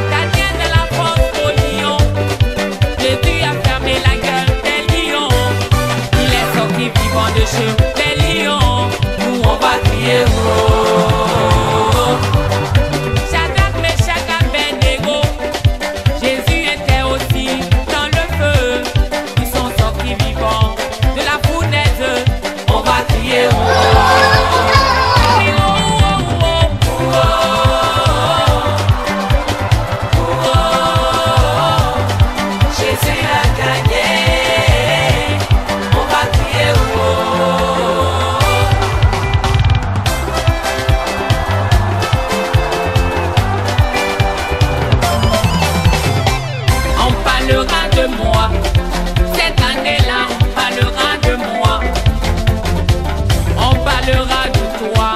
Gardien de la force au lion, Jésus a fermé la gueule des lions. Il est sorti vivant de chez des lions. Nous on va crier oh. Shadrach, Meshach, Abednego, Jésus était aussi dans le feu. Ils sont sortis vivants de la fournaise. On va crier oh. Jésus a gagné. On va crier oh. On parlera de moi. Cette année-là, on parlera de moi. On parlera de toi.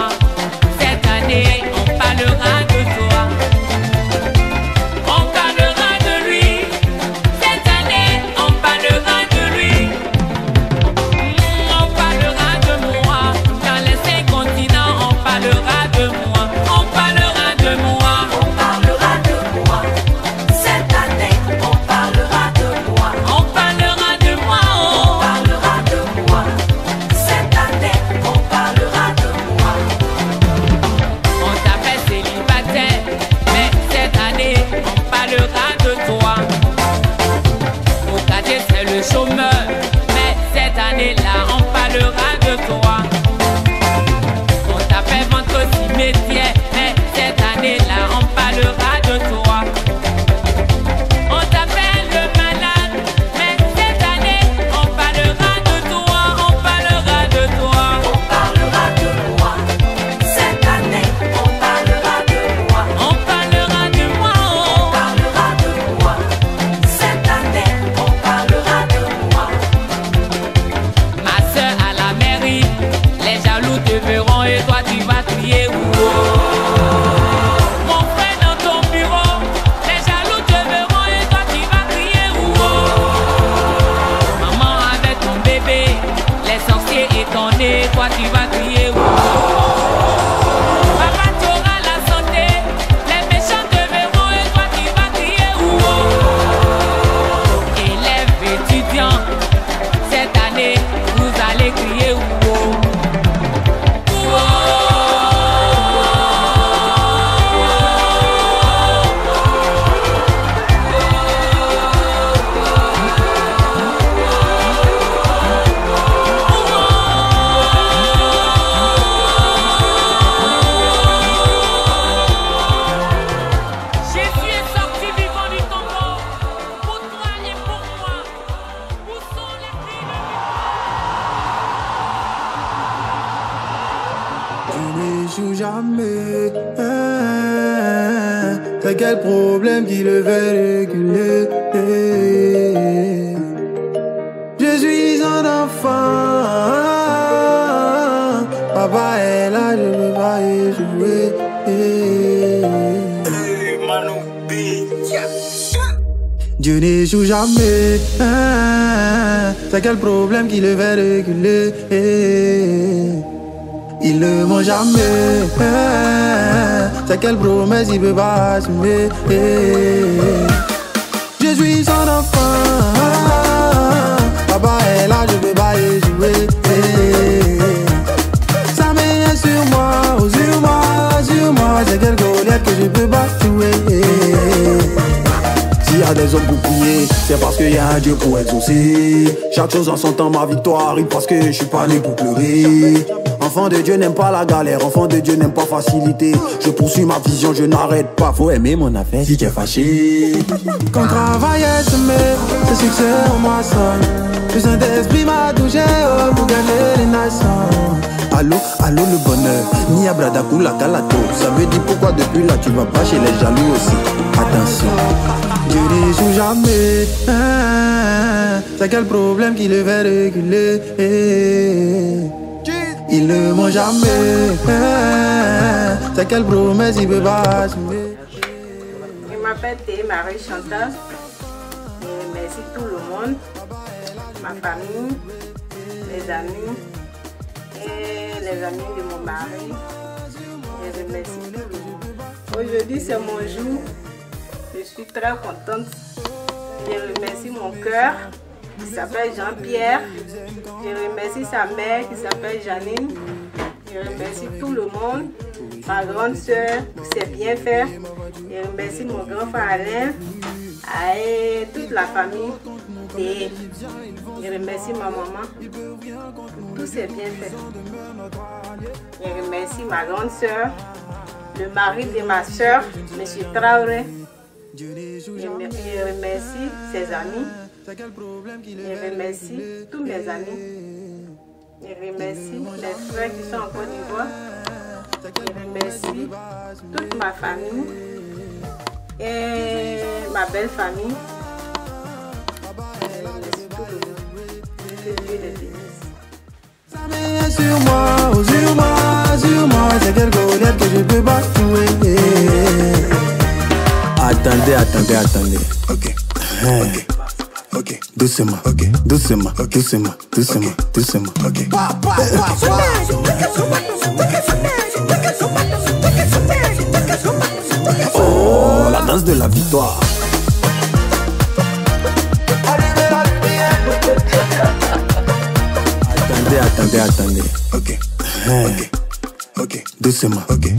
Cette année, on parlera de toi. On parlera de lui. Cette année, on parlera de lui. On parlera de moi. Dans les 5 continents, on parlera de moi. On parlera de moi. On parlera de moi. Cette année, on parlera de moi. On parlera de moi. On parlera de moi. Cette année, on parlera de moi. On t'appelle célibataire, mais cette année, on parlera de toi. Au quartier, c'est le chômeur, mais cette année-là, on parlera de toi. On t'appelle ventre cimetière, mais cette année-là, on parlera de toi. On t'appelle le malade, mais cette année, on parlera de toi. On parlera de toi. On parlera de moi. Cette année, on parlera de moi. On parlera de moi. On parlera de moi. Cette année, on parlera de moi. Ma soeur à la mairie, les jaloux te verront et toi tu vas crier oh. Mon frère dans ton bureau, les jaloux te verront et toi tu vas crier oh. Maman avec ton bébé, les sorciers étonnés, toi tu vas crier oh. Papa tu auras la santé, les méchants te verront et toi tu vas crier oh. Élèves étudiants, cette année, vous allez crier oh. Jésus est sorti vivant du tombeau. Pour toi et pour moi. Où sont les crimes? Je n'échoue jamais. C'est quel problème qui le fait reculer? Je suis un enfant. Papa est là, je ne veux pas échouer. Dieu n'échoue jamais. C'est quel problème qui le fait reculer? Il ne ment jamais. C'est quelle promesse il peut pas assumer? Je suis son enfant. Papa est là, je peux pas échouer. Sa main est sur moi, oh, sur moi, sur moi. C'est quelle Goliath que je peux pas jouer. S'il y a des hommes pour prier, c'est parce qu'il y a un Dieu pour exaucer. Chaque chose en son temps, ma victoire arrive parce que je suis pas né pour pleurer. Enfant de Dieu n'aime pas la galère, enfant de Dieu n'aime pas facilité. Je poursuis ma vision, je n'arrête pas. Faut aimer mon affaire si tu es fâché. Quand travail est semé, ce succès en moi sonne. Le Saint-Esprit m'a touché oh, pour gagner les nations. Allô, allô le bonheur, ni abradakou la calato. Ça veut dire pourquoi depuis là tu vas pas chez les jaloux aussi. Attention, Dieu n'échoue jamais. C'est quel problème qui le fait reculer? Il ne ment jamais. C'est quelle promesse il peut pas assumer? Je m'appelle Théé Marie Chantal. Et merci tout le monde, ma famille, les amis et les amis de mon mari. Je remercie tout le monde. Aujourd'hui, c'est mon jour. Je suis très contente. Je remercie mon cœur qui s'appelle Jean-Pierre. Je remercie sa mère qui s'appelle Janine. Je remercie tout le monde. Ma grande soeur qui s'est bien fait. Je remercie mon grand frère Alain. Et toute la famille. Et je remercie ma maman. Tout s'est bien fait. Je remercie ma grande soeur, le mari de ma soeur, M. Traoré. Je remercie ses amis. Je remercie tous mes amis. Je remercie mes frères qui sont en Côte d'Ivoire. Je remercie toute ma famille et ma belle famille. Je remercie tout le monde. Que Dieu les bénisse. Sur moi, c'est quelque chose que je peux pas trouver. Attendez. Ok. Doucement, doucement. Ok. Oh, la danse de la victoire. Attendez. Ok. Doucement. Ok.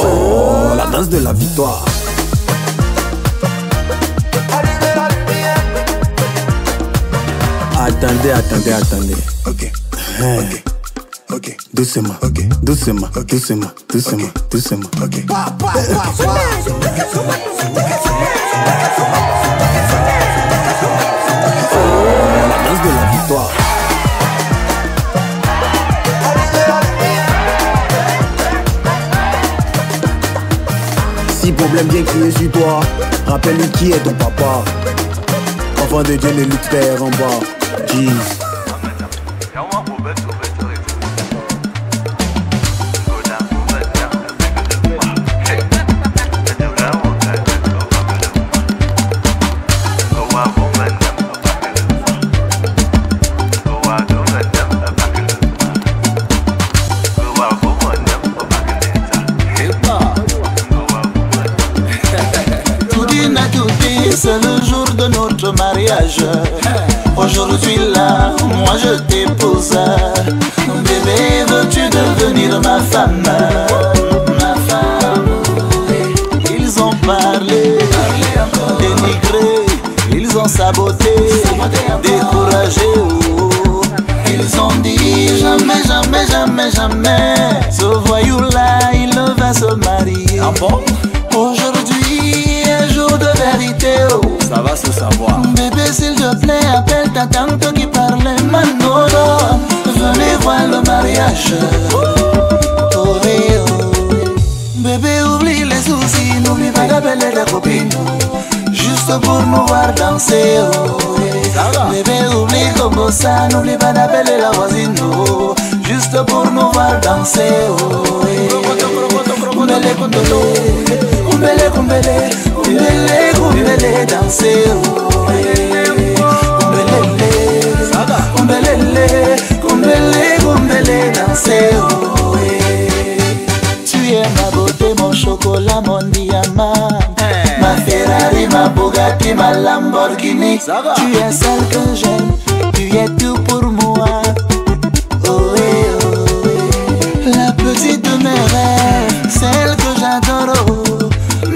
Oh, la danse de la victoire. Attendez. Ok. Doucement. Ok. Oh, la danse de la victoire. Si problème vient crier sur toi, rappelle-lui qui est ton papa. Enfant de Dieu ne lutte père en bas. Jeez. C'est le jour de notre mariage. Aujourd'hui là, moi je t'épouse. Bébé, veux-tu devenir ma femme? Ma femme. Ils ont parlé, dénigré, ils ont saboté, découragé. Ils ont dit jamais. Ce voyou là, il ne va se marier. Ah bon? Aujourd'hui, un jour de vérité. Ça va se savoir. Bébé, s'il te plaît, appelle ta tante qui parlait Manolo. Venez voir le mariage. Bébé, oublie les soucis, n'oublie pas d'appeler les copines. Juste pour nous voir danser. Bébé, oublie comme ça, n'oublie pas d'appeler la voisine. Juste pour nous voir danser. Kumbele, danser. Kumbele, danser. Tu es ma beauté, mon chocolat, mon diamant. Ma Ferrari, ma Bugatti, ma Lamborghini. Tu es celle que j'aime, tu es tout pour moi. La petite de mes rêves, celle que j'adore.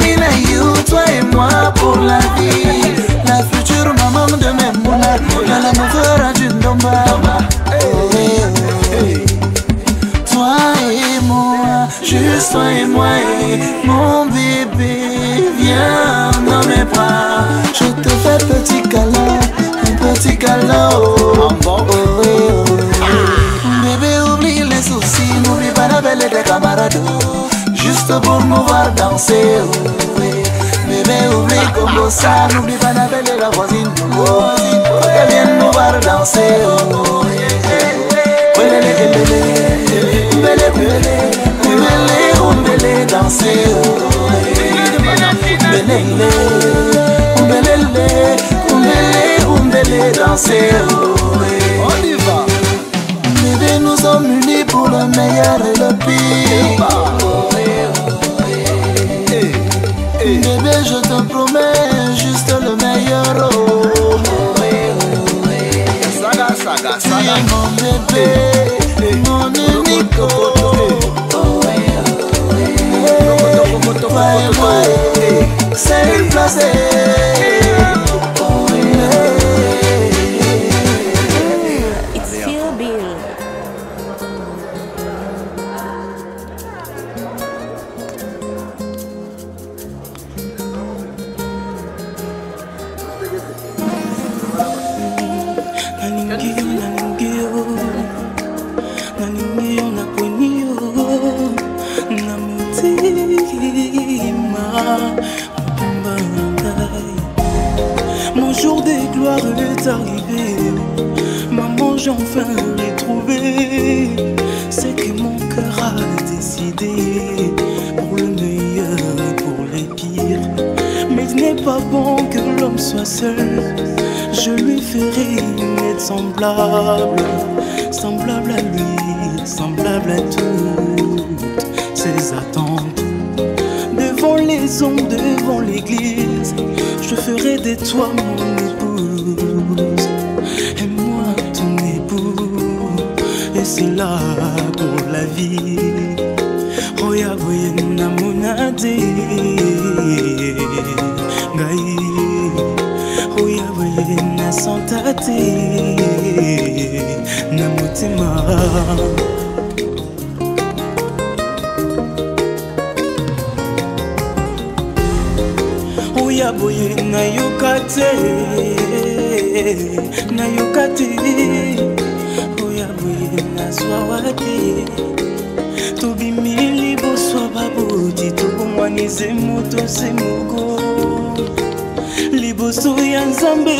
Mina you, toi et moi pour la vie. La future maman de mes moulins, la mouvera du Ndomba. Toi et moi, juste toi et moi. Mon bébé, viens dans mes bras. Je te fais petit câlin, un petit câlin. Bébé, oublie les soucis, n'oublie pas d'appeler tes camarades. Juste pour nous voir danser. Bébé, oublie comme ça, n'oublie pas d'appeler la voisine. Elle vient nous voir danser. Kumbele, danser. Kumbele, danser. On y va. Bébé, nous sommes unis pour le meilleur et le pire. Bébé, je te promets juste le meilleur. Saga, saga, Tu saga. es mon bébé, mon unique. C'est une place. It's Feel Bill. Mon jour des gloires est arrivé. Maman, j'ai enfin retrouvé. C'est que mon cœur a décidé pour le meilleur et pour les pires. Mais ce n'est pas bon que l'homme soit seul. Je lui ferai une aide semblable, semblable à lui, semblable à toutes ses attentes. Devant les hommes, devant l'église, je ferai de toi mon épouse et moi ton époux, et c'est là pour la vie. Oya boye na monade gai, oya boye na santate na motema. Oya boye na yokate, na yokate. Oya boye na swawate. Tobimili boswa baboti, tobomwanize moto semoko. Liboso ya nzambe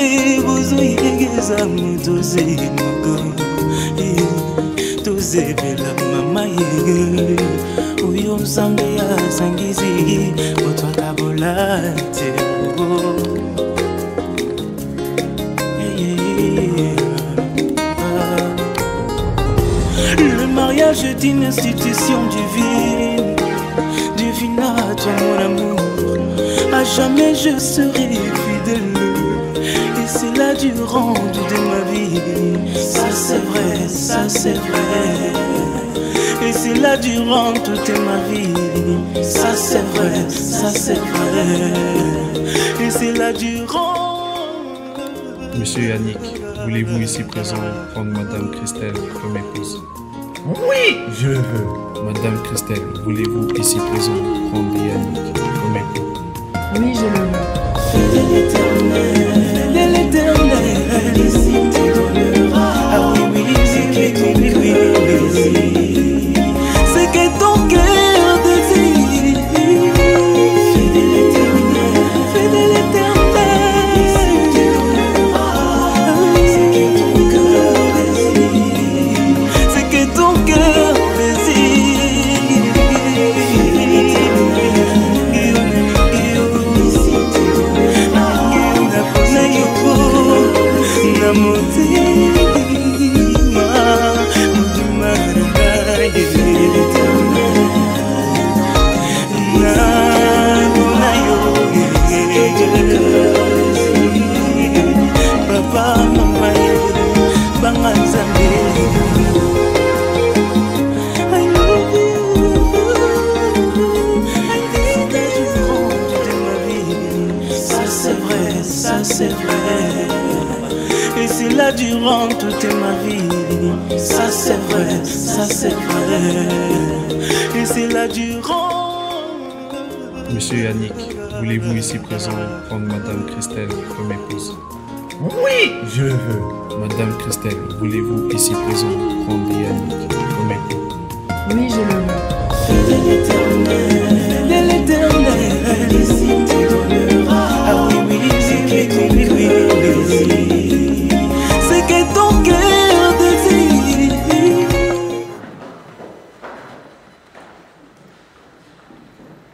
bozoyegeza moto semoko. Tozebela mama ye, oyo nzambe asangisi otwaka bolate. Le mariage est une institution divine, divine à toi mon amour. À jamais je serai fidèle, et c'est là durant toute ma vie. Ça c'est vrai, ça c'est vrai. Et c'est là durant toute ma vie. Ça c'est vrai, ça c'est vrai. Et c'est là durant. Monsieur Yannick, voulez-vous ici présent prendre Madame Christelle comme épouse? Oui, je veux. Madame Christelle, voulez-vous ici présent prendre Yannick comme époux? Oui, je le veux. De l'éternel, ici tu donneras. Ah oui, oui, c'est que ton cœur, c'est que ton cœur désire. Fais de l'éternel, fais de l'éternel, ici tu donneras. C'est que ton cœur désire, c'est que ton cœur désire. Papa, maman, banganzambe, I love you. I need you de ma vie. Ça c'est vrai, ça c'est vrai. Et c'est là durant toute ma vie. Ça c'est vrai, ça c'est vrai. Et c'est là durant. Monsieur Yannick, voulez-vous ici présent prendre Madame Christelle comme épouse? Oui, je veux. Madame Christelle, voulez-vous ici présent prendre Yannick comme époux? Oui, je le veux. De l'éternel, de l'éternel, ici tu donneras. Ah oui, oui, c'est que ton cœur désire, c'est que ton cœur désire.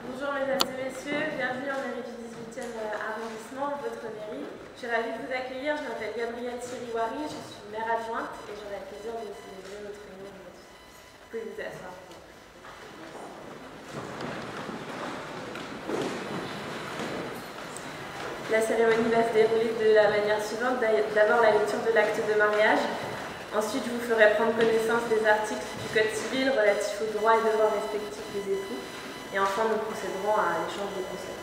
Bonjour mesdames et messieurs, bienvenue en mairie du 18e arrondissement, votre mairie. Je suis ravie de vous accueillir, je m'appelle Gabrielle Thierry. Boiry, je suis maire adjointe et j'aurai le plaisir de célébrer notre réunion aujourd'hui. Vous pouvez vous asseoir. La cérémonie va se dérouler de la manière suivante. D'abord la lecture de l'acte de mariage. Ensuite, je vous ferai prendre connaissance des articles du Code civil relatifs aux droits et devoirs respectifs des époux. Et enfin, nous procéderons à l'échange de conseils.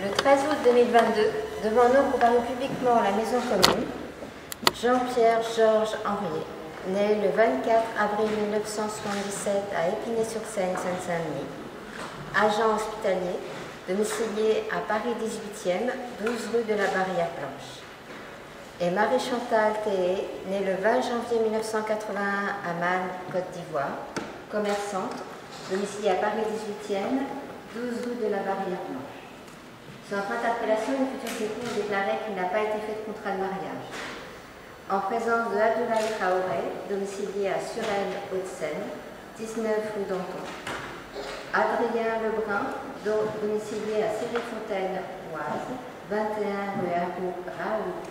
Le 13 août 2022, devant nous comparut publiquement la maison commune, Jean-Pierre Georges Henriet, né le 24 avril 1977 à Épinay-sur-Seine, Seine-Saint-Denis, agent hospitalier, domicilié à Paris 18e, 12 rue de la Barrière Blanche. Et Marie-Chantal Théé, née le 20 janvier 1981 à Man, Côte d'Ivoire, commerçante, domiciliée à Paris 18e, 12 rue de la Barrière Blanche. Sans fin d'appellation, une future épouse déclarait qu'il n'a pas été fait de contrat de mariage. En présence de Abdoulaye Traoré, domicilié à Suresnes, Hauts-de-Seine, 19 rue d'Anton. Adrien Lebrun, domicilié à Céry-Fontaine, Oise, 21 rue Raoult,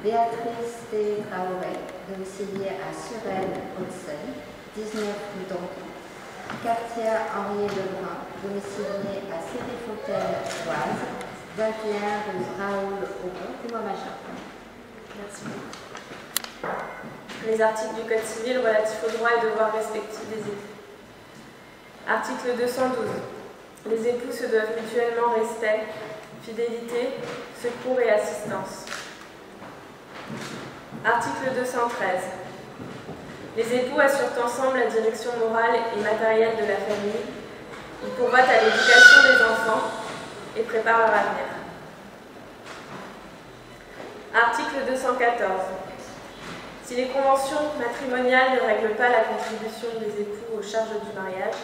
Béatrice T. Traoré, domiciliée à Suresnes, Hauts-de-Seine, 19 rue d'Anton. Quartier Henriet Lebrun, domicilié à Céry-Fontaine, Oise, 21 rue Raoult, Témoin-Machin. Merci. Les articles du Code civil relatifs aux droits et devoirs respectifs des époux. Article 212. Les époux se doivent mutuellement respect, fidélité, secours et assistance. Article 213. Les époux assurent ensemble la direction morale et matérielle de la famille. Ils pourvoient à l'éducation des enfants et préparent leur avenir. Article 214. Si les conventions matrimoniales ne règlent pas la contribution des époux aux charges du mariage,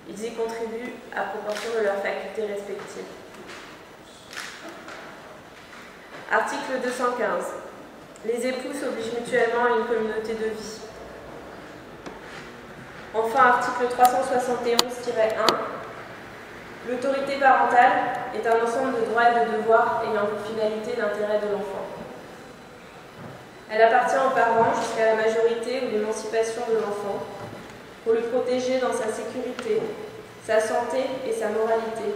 ils y contribuent à proportion de leurs facultés respectives. Article 215. Les époux s'obligent mutuellement à une communauté de vie. Enfin, article 371-1. L'autorité parentale est un ensemble de droits et de devoirs ayant pour finalité l'intérêt de l'enfant. Elle appartient aux parents jusqu'à la majorité ou l'émancipation de l'enfant pour le protéger dans sa sécurité, sa santé et sa moralité,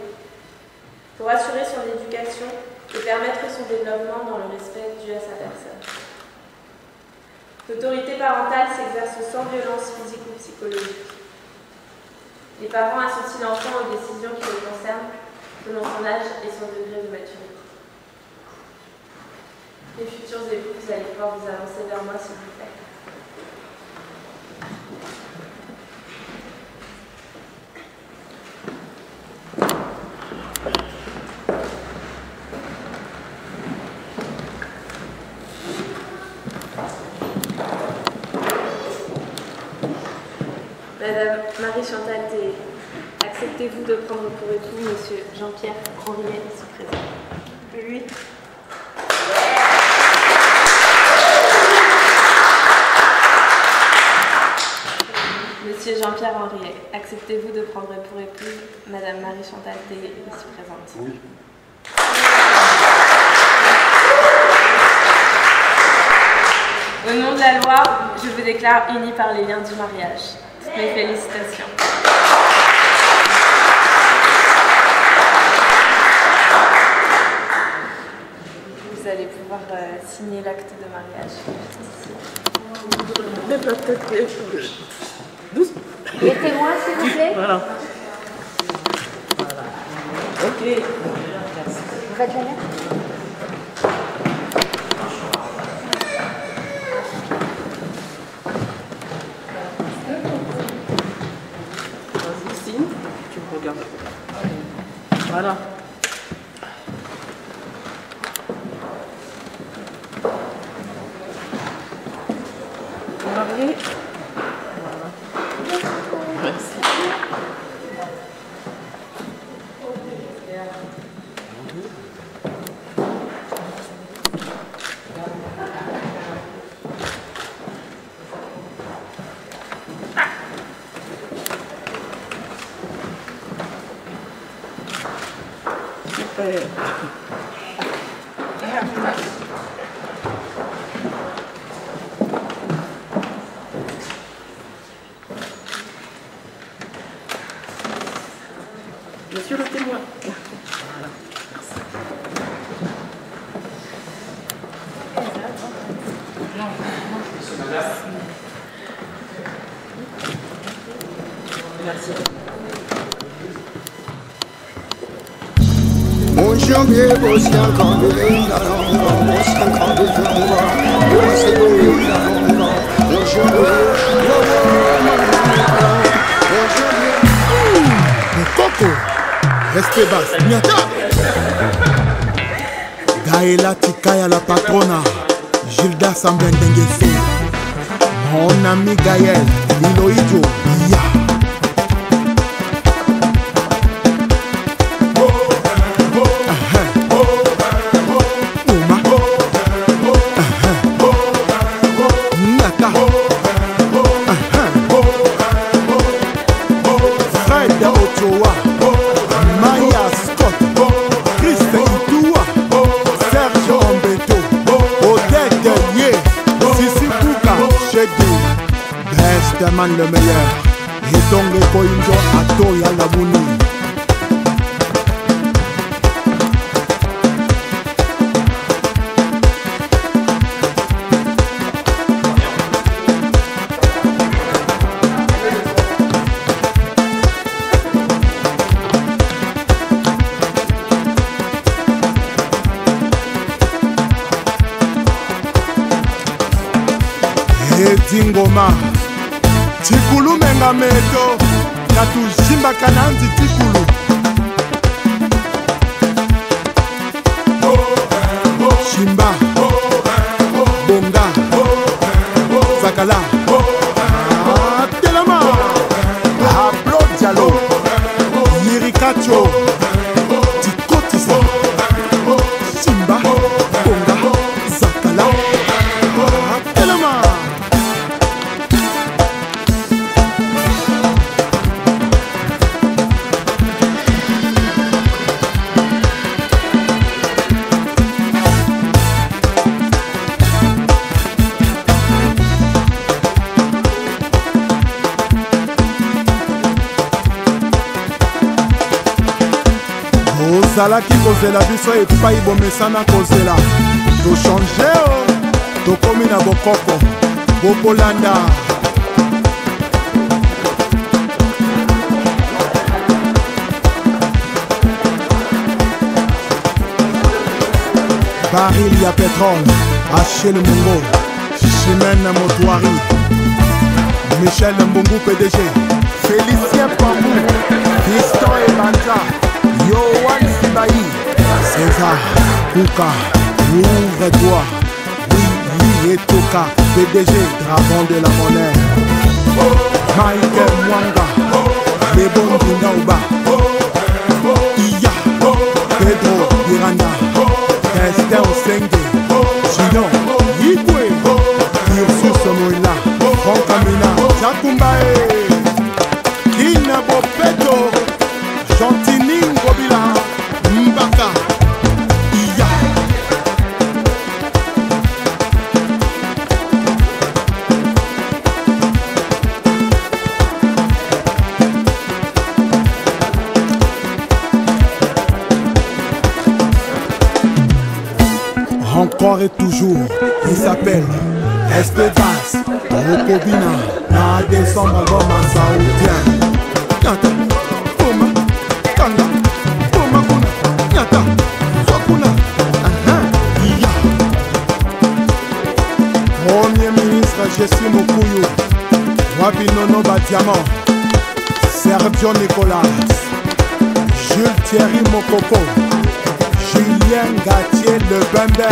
pour assurer son éducation et permettre son développement dans le respect dû à sa personne. L'autorité parentale s'exerce sans violence physique ou psychologique. Les parents associent l'enfant aux décisions qui le concernent selon son âge et son degré de maturité. Les futurs époux, vous allez pouvoir vous avancer vers moi s'il vous plaît. Madame Marie-Chantal Théé, acceptez-vous de prendre pour époux Monsieur Jean-Pierre Henriet, ici présent? Oui. Monsieur Jean-Pierre Henriet, acceptez-vous de prendre pour épouse Madame Marie-Chantal Théé, ici présente? Oui. Au nom de la loi, je vous déclare unis par les liens du mariage. Toutes mes félicitations. Vous allez pouvoir signer l'acte de mariage. Les témoins, s'il vous plaît. Voilà. Ok. Vous faites la lettre? Voilà. Marié. Voilà. Merci. Super. Mon janvier, voici encore de l'inga, voici encore de jamba, voici de l'inga, mon janvier, Coco, restez basse, Nyata. Gaëla Tikaya la patrona, Gilda Sambendengeso, mon ami Gaël, Liloïdjo, Ya. Le meilleur et donc les Koinjo à Toya la Mouni. Et Dingoma Tikulu menga meto Katujimba kananzi tikulu Shimba Bonga Zakala Telema Ablo Diallo Yirikacho Tikotisa Shimba Bonga Zakala Telema. Ozalaki kozela biso epai bomesana kozela tochange o tokomi na bokoko bokolanda baril ya pétrole Achille Mungo Chimène Motoari Michel Mbungu PDG Félicien Pambou Fiston Ebanja Yohan Sibaï César Kouka Ouvre-toi Oui, Etoka PDG Dragon de la monnaie Michael Mwanga Lebon Kindaouba Iya Pedro Miranda Esther Osenge Chino Yigwe Ursus Moïla Franck Amina Jakumbae Kina Bopeto Chantini Ngobila Mbaka Iya Encore et toujours, il s'appelle Espevas Rokobina Na décembre Goma Saoudien Nyata Oma Kanga Oma Kuna Nyata Sokuna Iya Premier ministre Jessie Mokuyu Wabi Nono Badiamant Sergio Nicolas Jules Thierry Mokoko Julien Gatier Le Bembe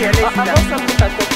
elle est là. Avant ça, pour ta tête.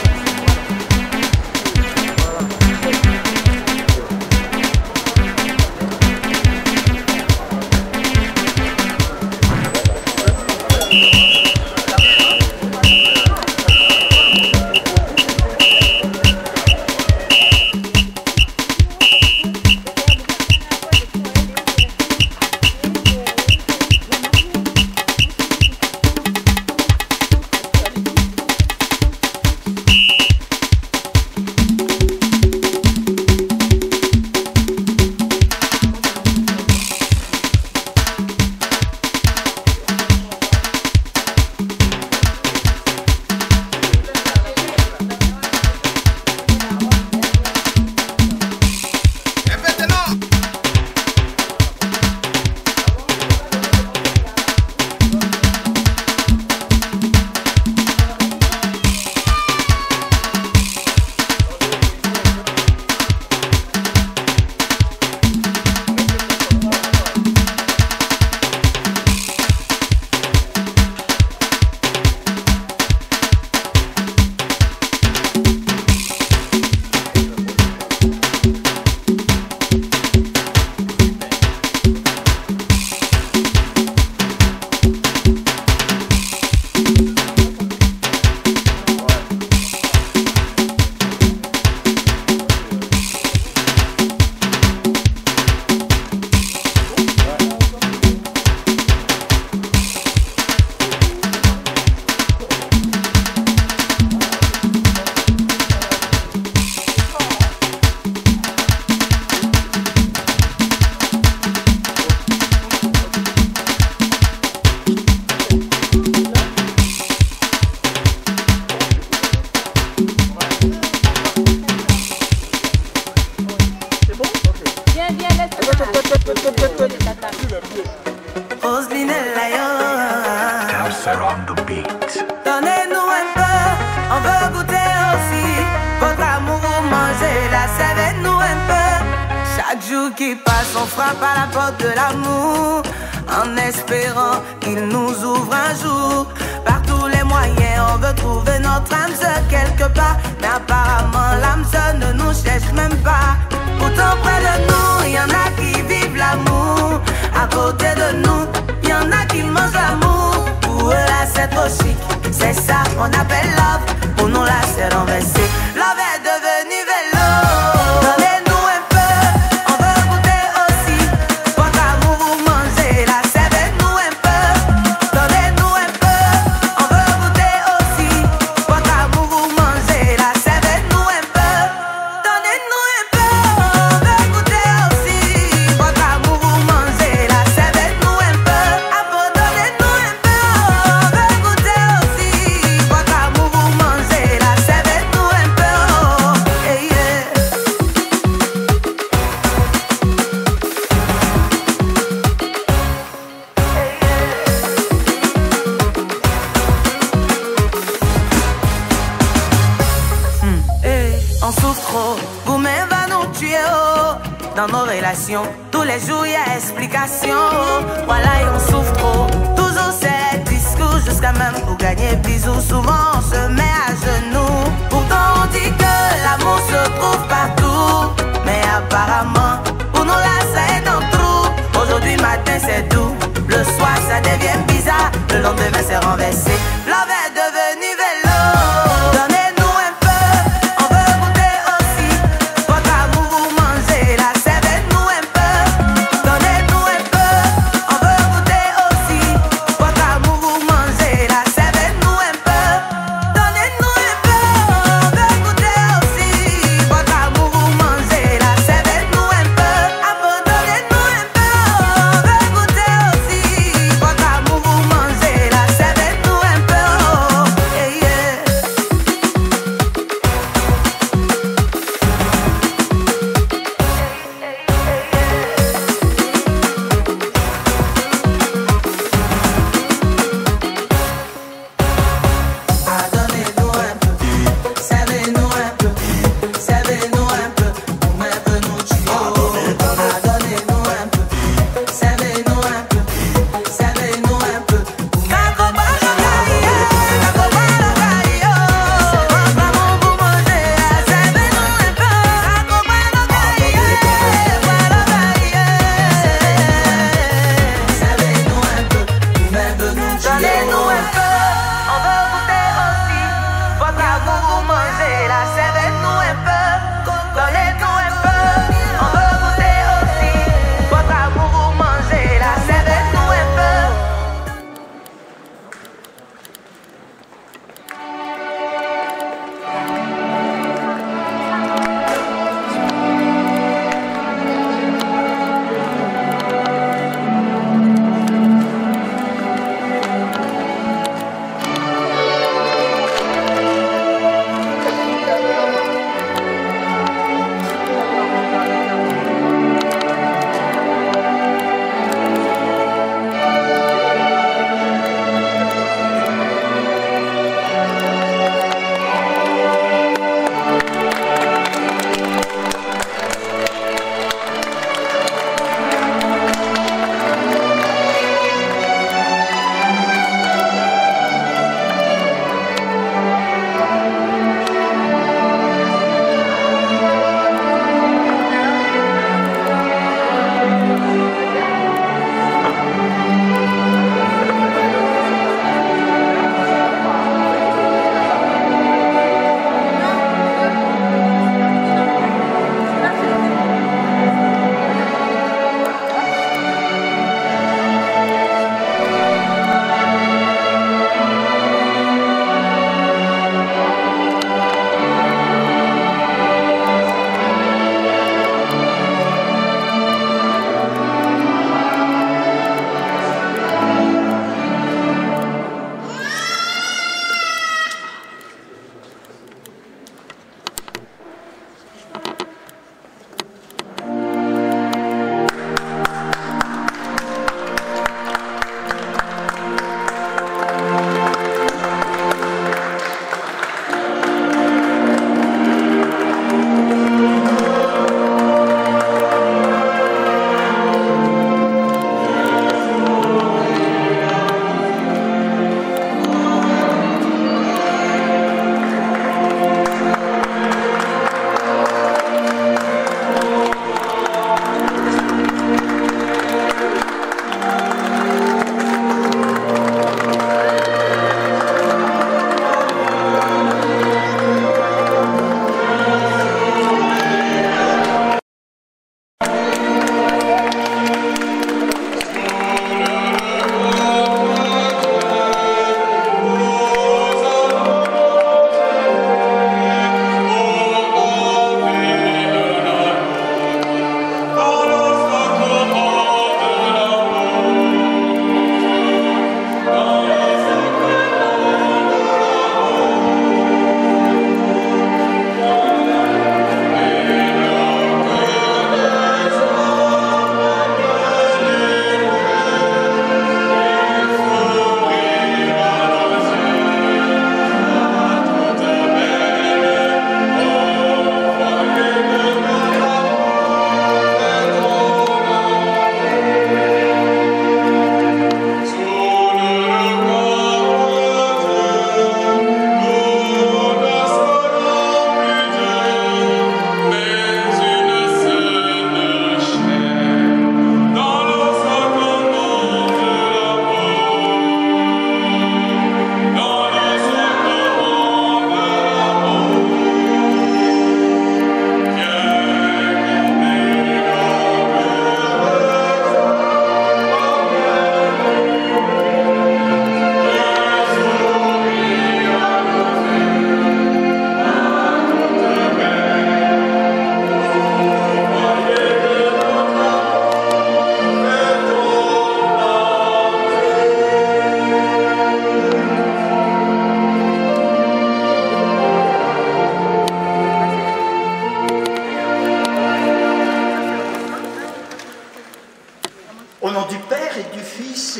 Donnez-nous un peu, on veut goûter aussi. Votre amour, vous mangez, la servez-nous un peu. Chaque jour qui passe, on frappe à la porte de l'amour, en espérant qu'il nous ouvre un jour. Par tous les moyens, on veut trouver notre âme sœur quelque part. Mais apparemment, l'âme sœur ne nous cherche même pas. Pourtant près de nous, il y en a qui vivent l'amour. À côté de nous, il y en a qui mangent l'amour. Pour eux là c'est trop chic, c'est ça qu'on appelle love. Pour nous là c'est renversé, love est devenu vélo. Donnez-nous un peu, on veut goûter aussi. Votre amour vous mangez, là servez-nous un peu. Donnez-nous un peu, on veut goûter aussi. Votre amour vous mangez, là servez-nous un peu. Donnez-nous un peu, on veut goûter aussi. Votre amour vous mangez, là servez-nous un peu. Donnez-nous un peu, on veut goûter aussi. Votre amour vous mangez, là servez-nous un peu. Hey, yeah. On souffre trop, vous-même va nous tuer oh. Dans nos relations, tous les jours y a explication oh. Voilà et on souffre trop, toujours c'est discours. Jusqu'à même pour gagner bisous, souvent on se met à genoux. Pourtant on dit que l'amour se trouve partout. Mais apparemment, pour nous là ça est dans le trou. Aujourd'hui matin c'est doux, le soir ça devient bizarre. Le lendemain c'est renversé, love est devenu vélo. Donnez-nous un peu, on veut goûter aussi. Votre amour vous mangez, là servez-nous un peu. Donnez-nous un peu, on veut goûter aussi. Votre amour vous mangez, là servez-nous un peu. Donnez-nous un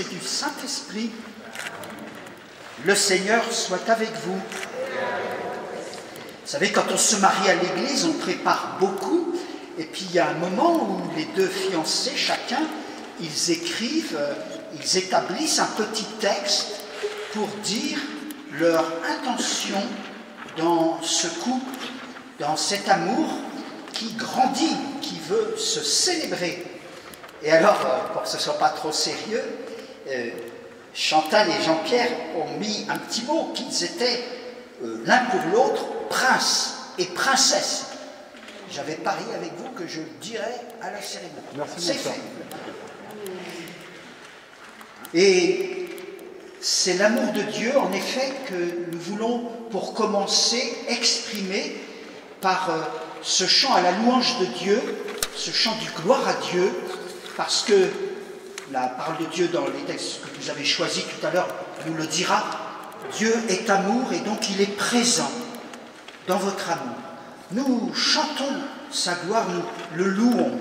du Saint-Esprit. Le Seigneur soit avec vous. Vous savez, quand on se marie à l'église, on prépare beaucoup, et puis il y a un moment où les deux fiancés, chacun, ils écrivent, ils établissent un petit texte pour dire leur intention dans ce couple, dans cet amour qui grandit, qui veut se célébrer. Et alors, pour que ce ne soit pas trop sérieux, Chantal et Jean-Pierre ont mis un petit mot qu'ils étaient l'un pour l'autre prince et princesse. J'avais parié avec vous que je le dirais à la cérémonie. C'est fait. Et c'est l'amour de Dieu, en effet, que nous voulons, pour commencer, exprimer par ce chant à la louange de Dieu, ce chant du gloire à Dieu, parce que la parole de Dieu dans les textes que vous avez choisis tout à l'heure nous le dira. Dieu est amour et donc il est présent dans votre amour. Nous chantons sa gloire, nous le louons.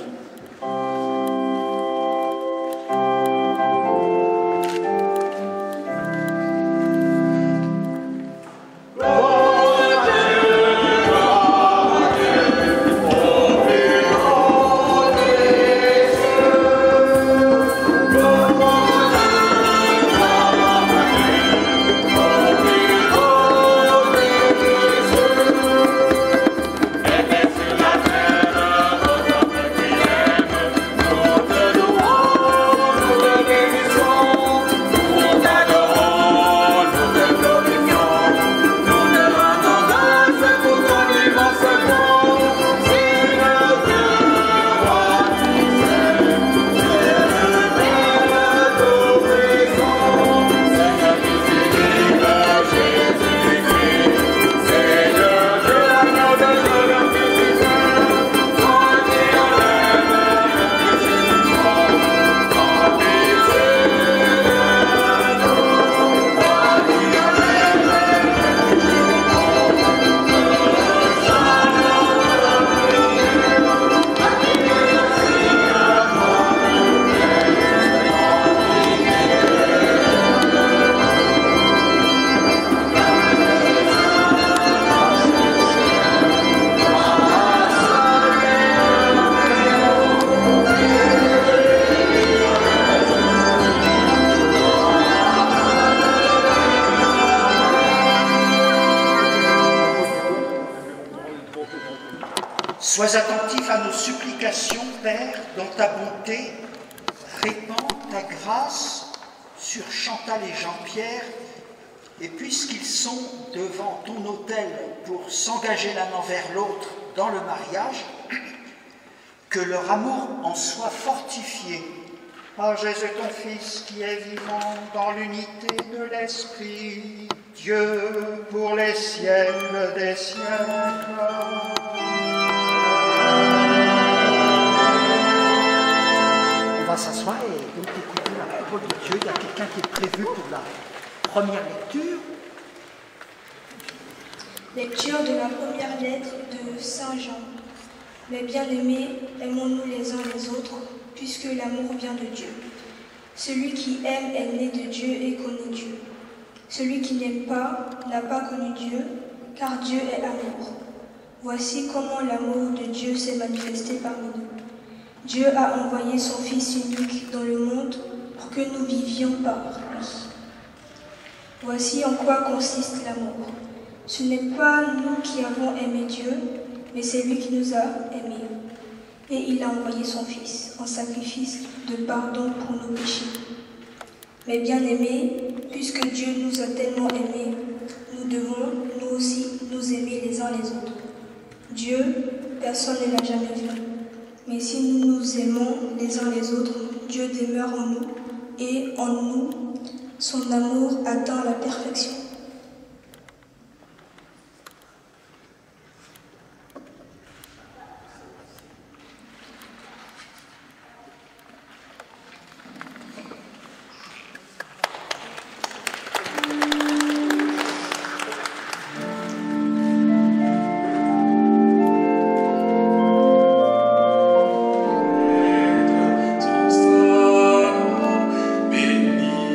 Sois attentif à nos supplications, Père, dans ta bonté. Répands ta grâce sur Chantal et Jean-Pierre, et puisqu'ils sont devant ton autel pour s'engager l'un envers l'autre dans le mariage, que leur amour en soit fortifié. Par Jésus ton Fils qui est vivant dans l'unité de l'Esprit, Dieu pour les siècles des siècles. On va s'asseoir et donc écouter la parole de Dieu. Il y a quelqu'un qui est prévu pour la première lecture. Lecture de la première lettre de Saint Jean. Mes bien-aimés, aimons-nous les uns les autres, puisque l'amour vient de Dieu. Celui qui aime est né de Dieu et connaît Dieu. Celui qui n'aime pas n'a pas connu Dieu, car Dieu est amour. Voici comment l'amour de Dieu s'est manifesté parmi nous. Dieu a envoyé son Fils unique dans le monde pour que nous vivions par lui. Voici en quoi consiste l'amour. Ce n'est pas nous qui avons aimé Dieu, mais c'est lui qui nous a aimés. Et il a envoyé son Fils en sacrifice de pardon pour nos péchés. Mais bien aimés, puisque Dieu nous a tellement aimés, nous devons, nous aussi, nous aimer les uns les autres. Dieu, personne ne l'a jamais vu. Mais si nous nous aimons les uns les autres, Dieu demeure en nous, et en nous, son amour atteint la perfection. Béni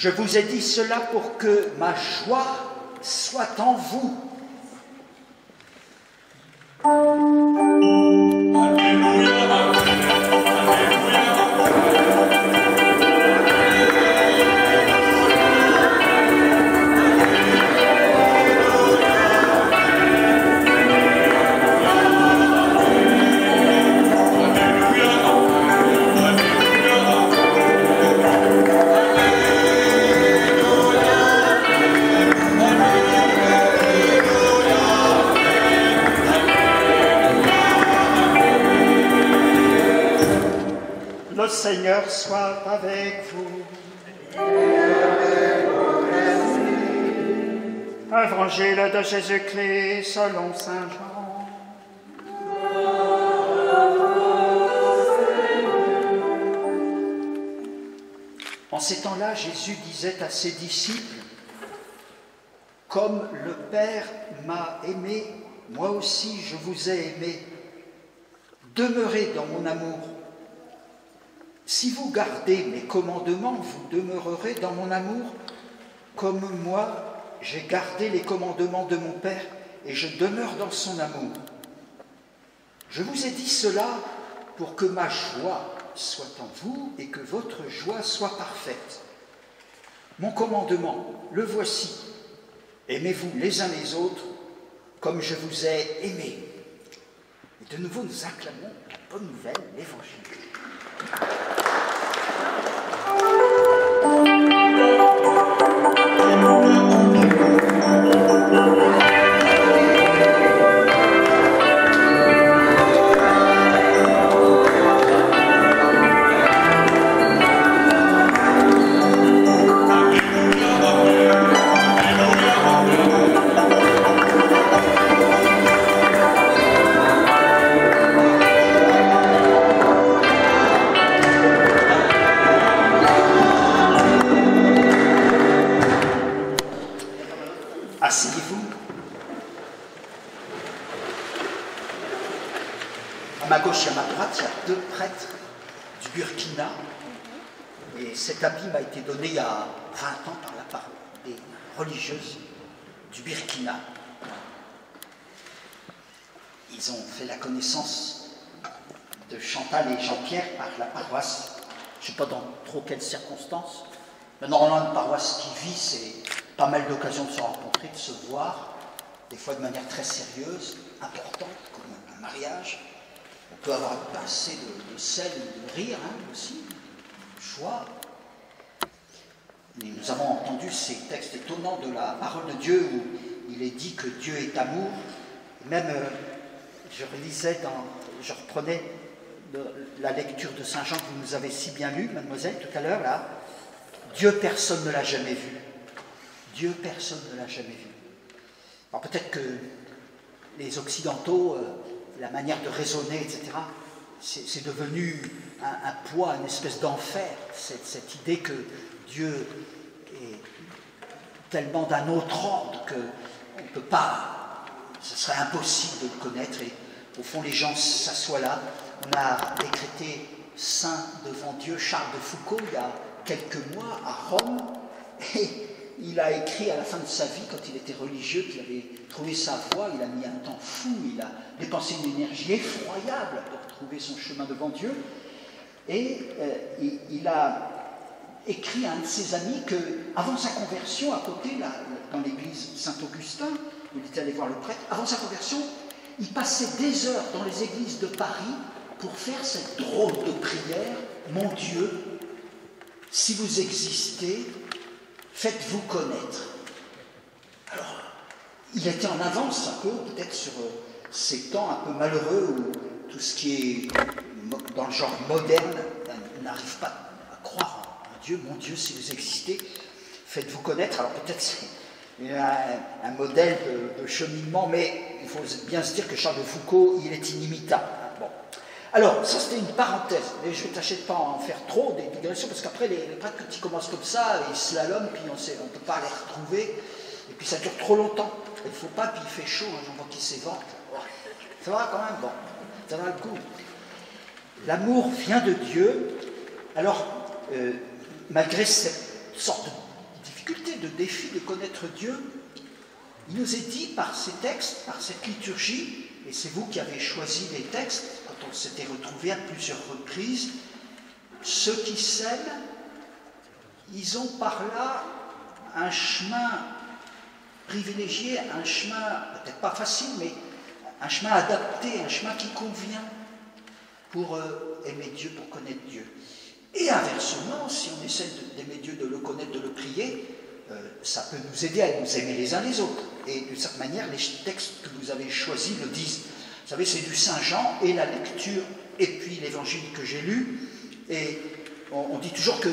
Je vous ai dit cela pour que ma joie soit en vous. Le Seigneur soit avec vous. Évangile de Jésus-Christ selon saint Jean. En ces temps-là, Jésus disait à ses disciples, « Comme le Père m'a aimé, moi aussi je vous ai aimé. Demeurez dans mon amour. Si vous gardez mes commandements, vous demeurerez dans mon amour, comme moi, j'ai gardé les commandements de mon Père et je demeure dans son amour. Je vous ai dit cela pour que ma joie soit en vous et que votre joie soit parfaite. Mon commandement, le voici. Aimez-vous les uns les autres comme je vous ai aimés. » Et de nouveau, nous acclamons la bonne nouvelle, l'Évangile. Asseyez-vous. À ma gauche et à ma droite, il y a deux prêtres du Burkina. Et cet habit m'a été donné il y a 20 ans par des religieuses du Burkina. Ils ont fait la connaissance de Chantal et Jean-Pierre par la paroisse. Je ne sais pas dans trop quelles circonstances. Mais normalement, une paroisse qui vit, c'est pas mal d'occasions de se rencontrer, de se voir, des fois de manière très sérieuse, importante, comme un mariage. On peut avoir assez de sel ou de rire aussi, de joie. Et nous avons entendu ces textes étonnants de la parole de Dieu où il est dit que Dieu est amour. Même, je reprenais la lecture de Saint Jean que vous nous avez si bien lue, mademoiselle, tout à l'heure, là. Dieu, personne ne l'a jamais vu. Dieu, personne ne l'a jamais vu. Alors peut-être que les Occidentaux, la manière de raisonner, etc., c'est devenu un poids, une espèce d'enfer, cette idée que Dieu est tellement d'un autre ordre qu'on ne peut pas, ce serait impossible de le connaître. Et au fond, les gens s'assoient là. On a décrété saint devant Dieu Charles de Foucault il y a quelques mois à Rome, et il a écrit à la fin de sa vie, quand il était religieux, qu'il avait trouvé sa voie, il a mis un temps fou, il a dépensé une énergie effroyable pour trouver son chemin devant Dieu, et il a écrit à un de ses amis qu'avant sa conversion, à côté, là, dans l'église Saint-Augustin, où il était allé voir le prêtre, avant sa conversion, il passait des heures dans les églises de Paris pour faire cette drôle de prière, « Mon Dieu, si vous existez, faites-vous connaître. » Alors, il était en avance un peu, peut-être sur ces temps un peu malheureux où tout ce qui est dans le genre moderne n'arrive pas à croire en Dieu. Mon Dieu, si vous existez, faites-vous connaître. Alors peut-être c'est un modèle de cheminement, mais il faut bien se dire que Charles de Foucault, il est inimitable. Bon. Alors, ça c'était une parenthèse, mais je ne tâcher de pas en faire trop des digressions, parce qu'après les prêtres, quand ils commencent comme ça, ils slalom, puis on ne peut pas les retrouver, et puis ça dure trop longtemps. Il ne faut pas, puis il fait chaud, hein, j'en vois qui s'éventent. Ça va quand même, bon, ça va le coup. L'amour vient de Dieu, alors malgré cette sorte difficulté, de défi de connaître Dieu, il nous est dit par ces textes, par cette liturgie, et c'est vous qui avez choisi les textes, quand on s'était retrouvés à plusieurs reprises, ceux qui s'aiment, ils ont par là un chemin privilégié, un chemin peut-être pas facile, mais un chemin adapté, un chemin qui convient pour aimer Dieu, pour connaître Dieu. Et inversement, si on essaie d'aimer Dieu, de le connaître, de le prier, ça peut nous aider à nous aimer les uns les autres. Et de cette manière, les textes que vous avez choisis le disent. Vous savez, c'est du Saint Jean et la lecture, et puis l'évangile que j'ai lu. Et on dit toujours que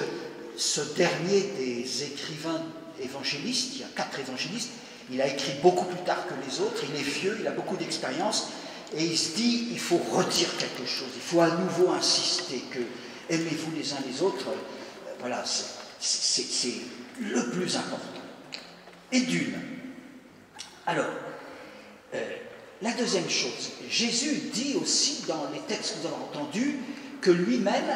ce dernier des écrivains évangélistes, il y a 4 évangélistes, il a écrit beaucoup plus tard que les autres, il est vieux, il a beaucoup d'expérience, et il se dit, il faut redire quelque chose, il faut à nouveau insister que aimez-vous les uns les autres, voilà, c'est le plus important. Et d'une. Alors, la deuxième chose, Jésus dit aussi dans les textes que nous avons entendus que lui-même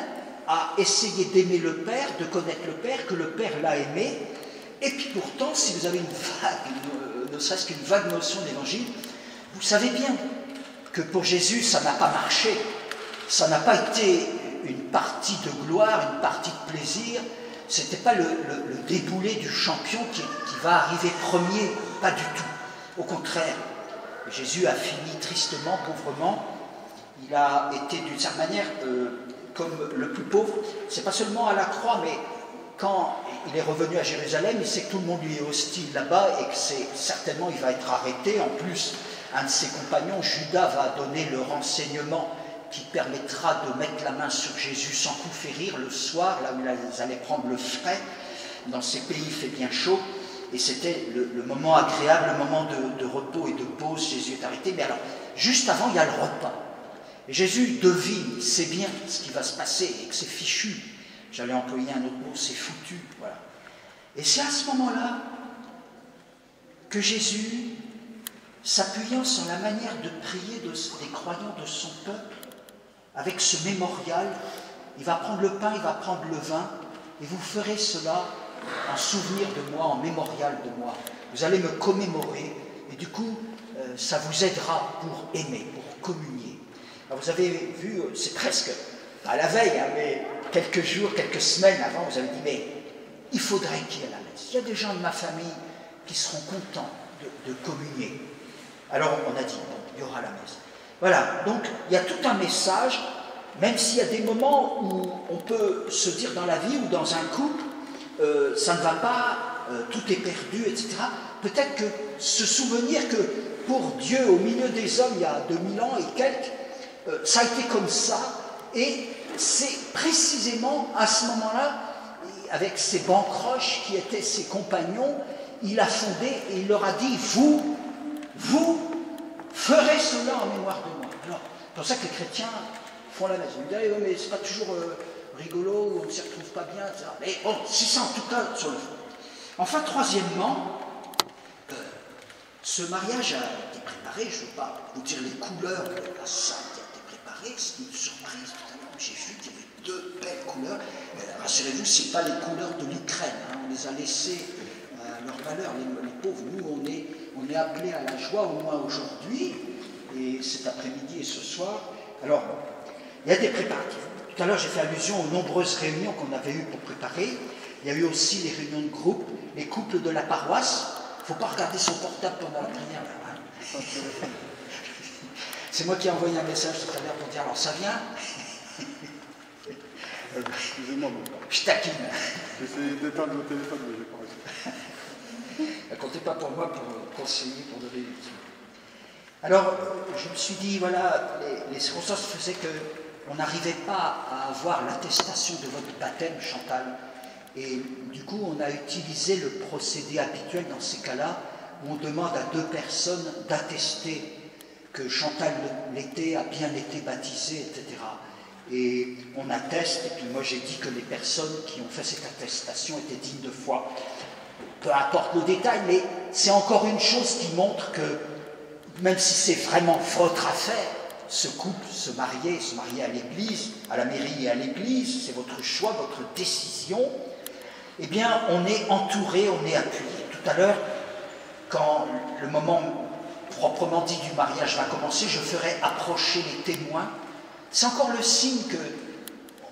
a essayé d'aimer le Père, de connaître le Père, que le Père l'a aimé, et puis pourtant, si vous avez une vague, ne serait-ce qu'une vague notion d'évangile, vous savez bien que pour Jésus, ça n'a pas marché, ça n'a pas été une partie de gloire, une partie de plaisir, c'était pas le déboulé du champion qui va arriver premier, pas du tout. Au contraire, Jésus a fini tristement, pauvrement, il a été d'une certaine manière comme le plus pauvre, c'est pas seulement à la croix, mais quand il est revenu à Jérusalem, il sait que tout le monde lui est hostile là-bas et que certainement il va être arrêté. En plus, un de ses compagnons, Judas, va donner le renseignement qui permettra de mettre la main sur Jésus sans coup férir le soir, là où ils allaient prendre le frais. Dans ces pays, il fait bien chaud. Et c'était le moment agréable, le moment de repos et de pause. Jésus est arrêté. Mais alors, juste avant, il y a le repas. Et Jésus devine, sait bien ce qui va se passer et que c'est fichu. J'allais employer un autre mot, c'est foutu. Voilà. Et c'est à ce moment-là que Jésus, s'appuyant sur la manière de prier des croyants de son peuple, avec ce mémorial, il va prendre le pain, il va prendre le vin, et vous ferez cela en souvenir de moi, en mémorial de moi. Vous allez me commémorer, et du coup, ça vous aidera pour aimer, pour communier. Alors vous avez vu, c'est presque à la veille, hein, mais quelques jours, quelques semaines avant, vous avez dit, mais il faudrait qu'il y ait la messe. Il y a des gens de ma famille qui seront contents de communier. Alors on a dit, bon, il y aura la messe. Voilà, donc il y a tout un message, même s'il y a des moments où on peut se dire dans la vie ou dans un couple, ça ne va pas, tout est perdu, etc. Peut-être que se souvenir que pour Dieu, au milieu des hommes, il y a 2000 ans et quelques, ça a été comme ça, et c'est précisément à ce moment-là, avec ses bancroches qui étaient ses compagnons, il a fondé et il leur a dit, vous ferez cela en mémoire de moi. Alors, c'est pour ça que les chrétiens font la messe. Vous me direz, oui, mais c'est pas toujours rigolo, on ne s'y retrouve pas bien, etc. Mais bon, c'est ça en tout cas sur le fond. Enfin, troisièmement, ce mariage a été préparé, je ne veux pas vous dire les couleurs de la salle qui a été préparée, c'est une surprise tout à l'heure, j'ai vu qu'il y avait 2 belles couleurs. Rassurez-vous, ce n'est pas les couleurs de l'Ukraine, hein, on les a laissées à leur valeur, les pauvres. Nous, on est appelés à la joie, au moins aujourd'hui, et cet après-midi et ce soir. Alors, il y a des préparatifs. Tout à l'heure, j'ai fait allusion aux nombreuses réunions qu'on avait eues pour préparer. Il y a eu aussi les réunions de groupe, les couples de la paroisse. Il ne faut pas regarder son portable pendant la prière. Hein. C'est moi qui ai envoyé un message tout à l'heure pour dire, alors ça vient. Excusez-moi, je taquine. J'essaie d'éteindre le téléphone, mais je n'ai pas réussi. Ne comptez pas pour moi pour conseiller, pour donner des outils. Alors, je me suis dit, voilà, les circonstances faisaient qu'on n'arrivait pas à avoir l'attestation de votre baptême, Chantal. Et du coup, on a utilisé le procédé habituel dans ces cas-là, où on demande à 2 personnes d'attester que Chantal l'était, a bien été baptisée, etc. Et on atteste, et puis moi j'ai dit que les personnes qui ont fait cette attestation étaient dignes de foi. Peu importe le détail, mais c'est encore une chose qui montre que, même si c'est vraiment votre affaire, ce couple, se marier à l'église, à la mairie et à l'église, c'est votre choix, votre décision, eh bien, on est entouré, on est appuyé. Tout à l'heure, quand le moment proprement dit du mariage va commencer, je ferai approcher les témoins. C'est encore le signe que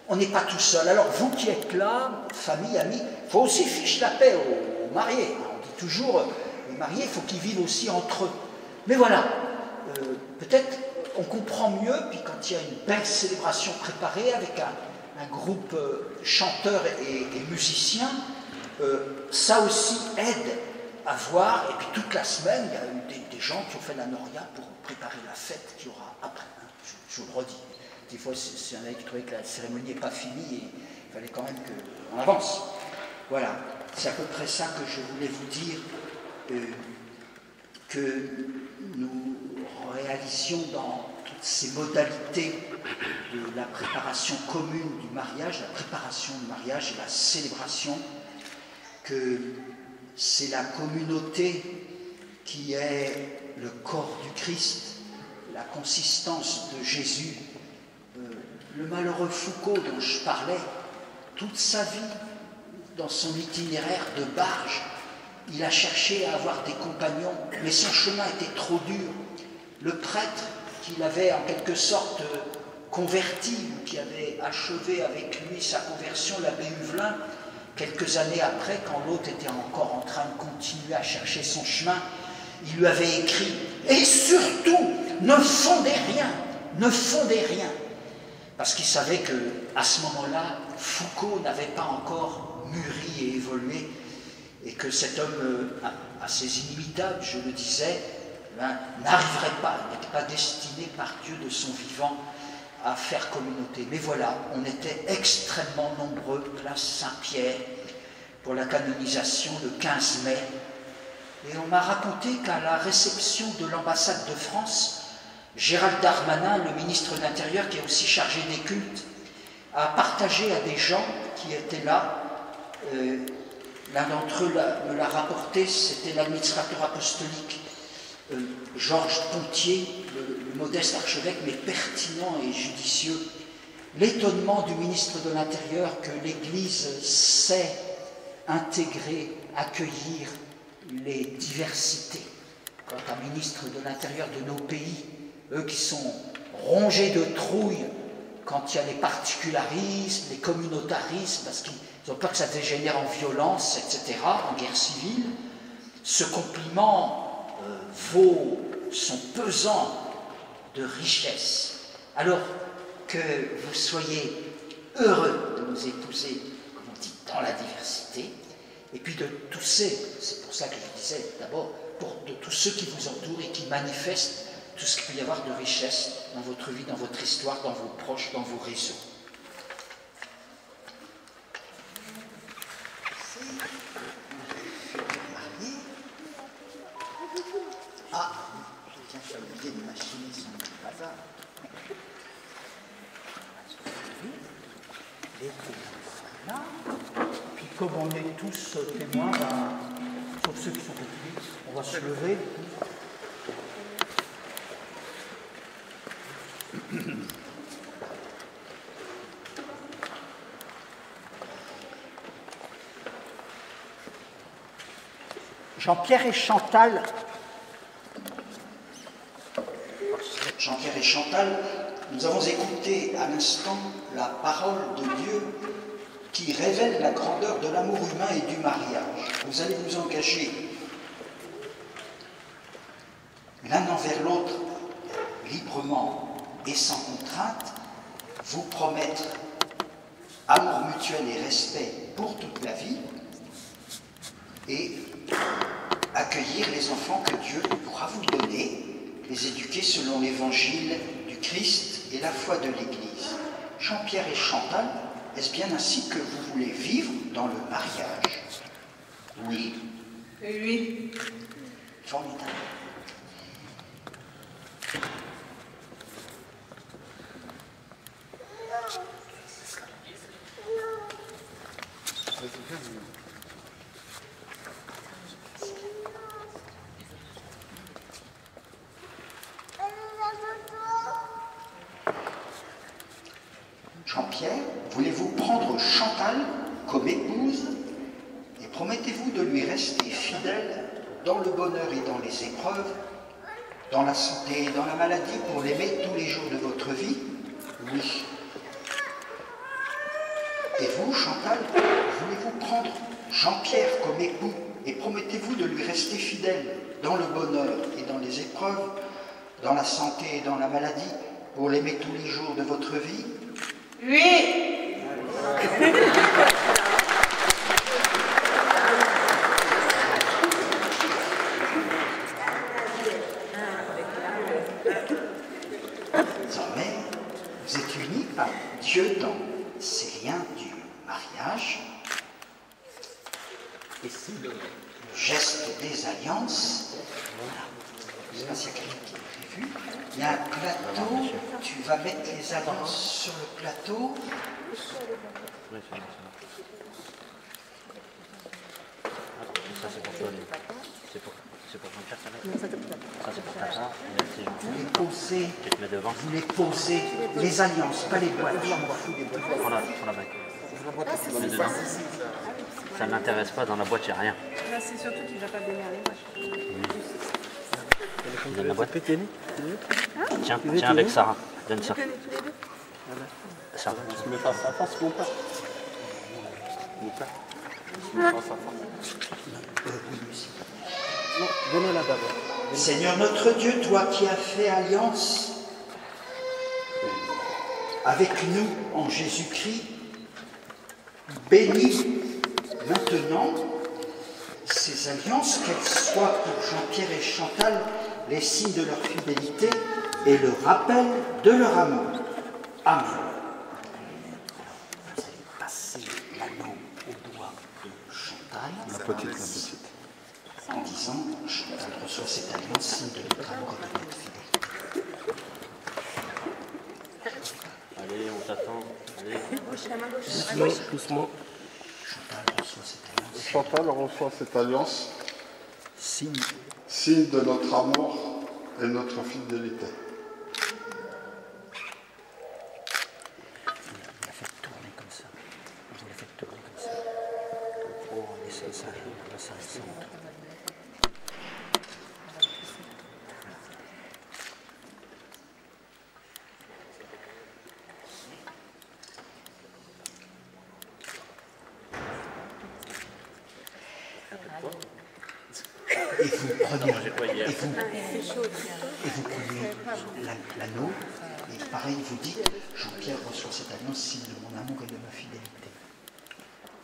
on n'est pas tout seul. Alors, vous qui êtes là, famille, amis, il faut aussi ficher la paix aux mariés. On dit toujours, les mariés, il faut qu'ils vivent aussi entre eux. Mais voilà, peut-être on comprend mieux, puis quand il y a une belle célébration préparée avec un groupe chanteur et musiciens, ça aussi aide à voir. Et puis toute la semaine, il y a eu des gens qui ont fait la noria pour préparer la fête qu'il y aura après. Hein. Je vous le redis. Des fois, s'il y en a qui trouvaient que la cérémonie n'est pas finie, et il fallait quand même qu'on avance. Voilà, c'est à peu près ça que je voulais vous dire, que nous réalisions dans toutes ces modalités de la préparation commune du mariage, la préparation du mariage et la célébration, que c'est la communauté qui est le corps du Christ, la consistance de Jésus. Le malheureux Foucault dont je parlais, toute sa vie, dans son itinéraire de barge, il a cherché à avoir des compagnons, mais son chemin était trop dur. Le prêtre qu'il avait en quelque sorte converti, ou qui avait achevé avec lui sa conversion, l'abbé Huvelin, quelques années après, quand l'autre était encore en train de continuer à chercher son chemin, il lui avait écrit « Et surtout, ne fondez rien, ne fondez rien !» Parce qu'il savait qu'à ce moment-là, Foucault n'avait pas encore mûri et évolué, et que cet homme assez inimitable, je le disais, n'arriverait pas, n'était pas destiné par Dieu de son vivant à faire communauté. Mais voilà, on était extrêmement nombreux, place Saint-Pierre, pour la canonisation le 15 mai. Et on m'a raconté qu'à la réception de l'ambassade de France, Gérald Darmanin, le ministre de l'Intérieur, qui est aussi chargé des cultes, a partagé à des gens qui étaient là. L'un d'entre eux me l'a rapporté, c'était l'administrateur apostolique Georges Pontier, le modeste archevêque, mais pertinent et judicieux. L'étonnement du ministre de l'Intérieur que l'Église sait intégrer, accueillir les diversités. Quand un ministre de l'Intérieur de nos pays, eux qui sont rongés de trouille quand il y a les particularismes, les communautarismes, parce qu'ils ont peur que ça dégénère en violence, etc., en guerre civile, ce compliment vaut son pesant de richesse. Alors que vous soyez heureux de nous épouser, comme on dit, dans la diversité, et puis de tous c'est pour ça que je disais d'abord, de tous ceux qui vous entourent et qui manifestent tout ce qu'il peut y avoir de richesse dans votre vie, dans votre histoire, dans vos proches, dans vos réseaux. Ah, je viens de oublier de machiner son bazar. Les témoins là. Puis comme on est tous témoins, sauf ceux qui sont petits, on va se lever. Jean-Pierre et Chantal, nous avons écouté à l'instant la parole de Dieu qui révèle la grandeur de l'amour humain et du mariage. Vous allez vous engager l'un envers l'autre librement et sans contrainte, vous promettre amour mutuel et respect pour toute la vie et accueillir les enfants que Dieu pourra vous donner, les éduquer selon l'évangile du Christ et la foi de l'Église. Jean-Pierre et Chantal, est-ce bien ainsi que vous voulez vivre dans le mariage? Oui. Oui. Formidable. Jean-Pierre, voulez-vous prendre Chantal comme épouse promettez-vous de lui rester fidèle dans le bonheur et dans les épreuves, dans la santé et dans la maladie, pour l'aimer tous les jours de votre vie? Oui. Et vous, Chantal, voulez-vous prendre Jean-Pierre comme époux et promettez-vous de lui rester fidèle dans le bonheur et dans les épreuves, dans la santé et dans la maladie, pour l'aimer tous les jours de votre vie? Oui. Désormais, vous êtes unis par Dieu dans ces liens du mariage. Et c'est le geste des alliances. Je ne sais pas s'il y a quelqu'un qui l'a vu. Il y a un plateau, tu vas mettre les alliances sur le plateau. Ça c'est pour toi, c'est pour Jean-Pierre, ça c'est pour ta part. Vous les posez, Tu te mets devant. vous les posez, les alliances, pas les boîtes. Je m'en fous des boîtes. Prends la bague. Mets dedans. Ça ne m'intéresse pas, dans la boîte il n'y a rien. Là, c'est surtout qu'il ne va pas démerder. Donne la boîte. Tiens, avec Sarah. Donne ça. Ça. Tu mets face à face, mon père. Mon père. Tu mets face à face. Non, donnez-la d'abord. Seigneur notre Dieu, toi qui as fait alliance avec nous en Jésus-Christ, bénis maintenant ces alliances, qu'elles soient pour Jean-Pierre et Chantal les signes de leur fidélité et le rappel de leur amour. Amen. Vous allez passer l'anneau au doigt de Chantal. La petite. En disant, Chantal reçoit cette alliance, signe de notre amour et de notre fidélité. Allez, on t'attend. Allez. Doucement. Chantal reçoit cette alliance. Signe de notre amour et notre fidélité. Vous la faites tourner comme ça. Vous la faites tourner comme ça. Oh, laissez ça, ça centre. Et vous prenez l'anneau, et pareil, vous dites, Jean-Pierre reçoit cette alliance, signe de mon amour et de ma fidélité.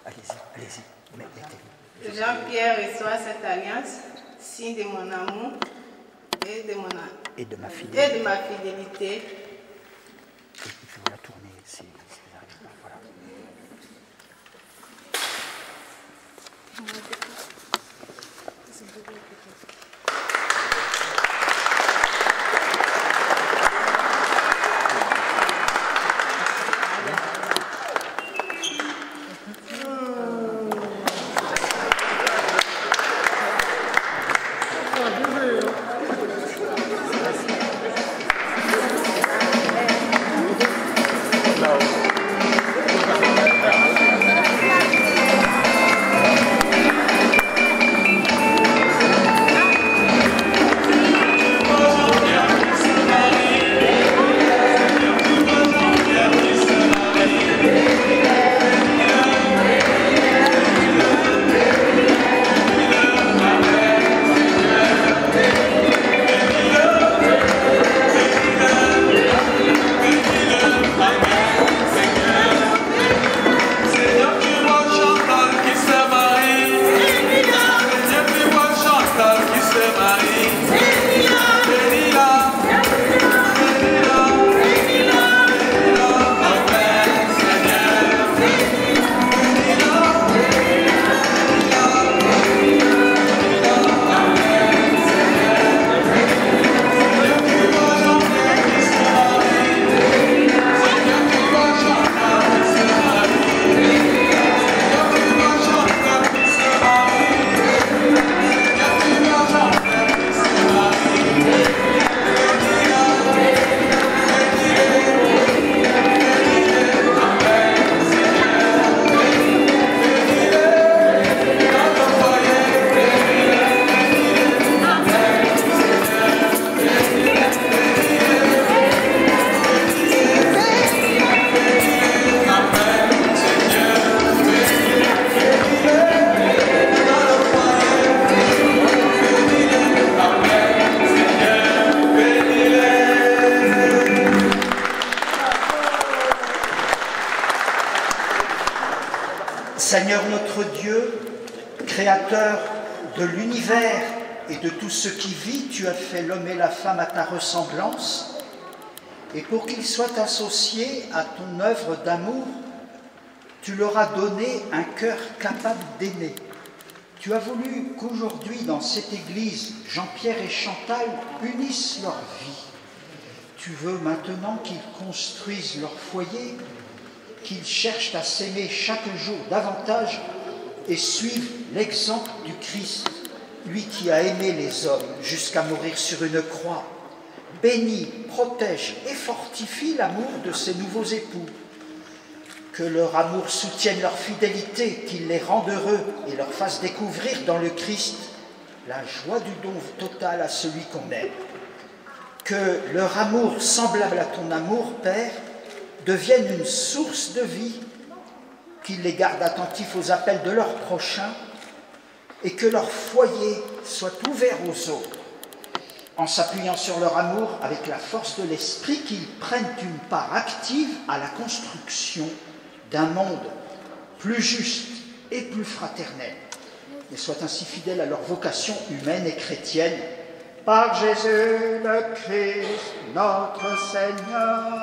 Allez-y, mettez-vous. Jean-Pierre reçoit cette alliance, signe de mon amour et de ma fidélité. Et il faut la tourner, c'est voilà. Seigneur notre Dieu, Créateur de l'univers et de tout ce qui vit, tu as fait l'homme et la femme à ta ressemblance, et pour qu'ils soient associés à ton œuvre d'amour, tu leur as donné un cœur capable d'aimer. Tu as voulu qu'aujourd'hui, dans cette église, Jean-Pierre et Chantal unissent leur vie. Tu veux maintenant qu'ils construisent leur foyer, qu'ils cherchent à s'aimer chaque jour davantage et suivent l'exemple du Christ, lui qui a aimé les hommes jusqu'à mourir sur une croix. Bénis, protège et fortifie l'amour de ces nouveaux époux. Que leur amour soutienne leur fidélité, qu'il les rende heureux et leur fasse découvrir dans le Christ la joie du don total à celui qu'on aime. Que leur amour, semblable à ton amour, Père, devienne une source de vie, qu'ils les gardent attentifs aux appels de leurs prochains et que leur foyer soit ouvert aux autres, en s'appuyant sur leur amour avec la force de l'esprit, qu'ils prennent une part active à la construction d'un monde plus juste et plus fraternel, et soient ainsi fidèles à leur vocation humaine et chrétienne. Par Jésus le Christ, notre Seigneur.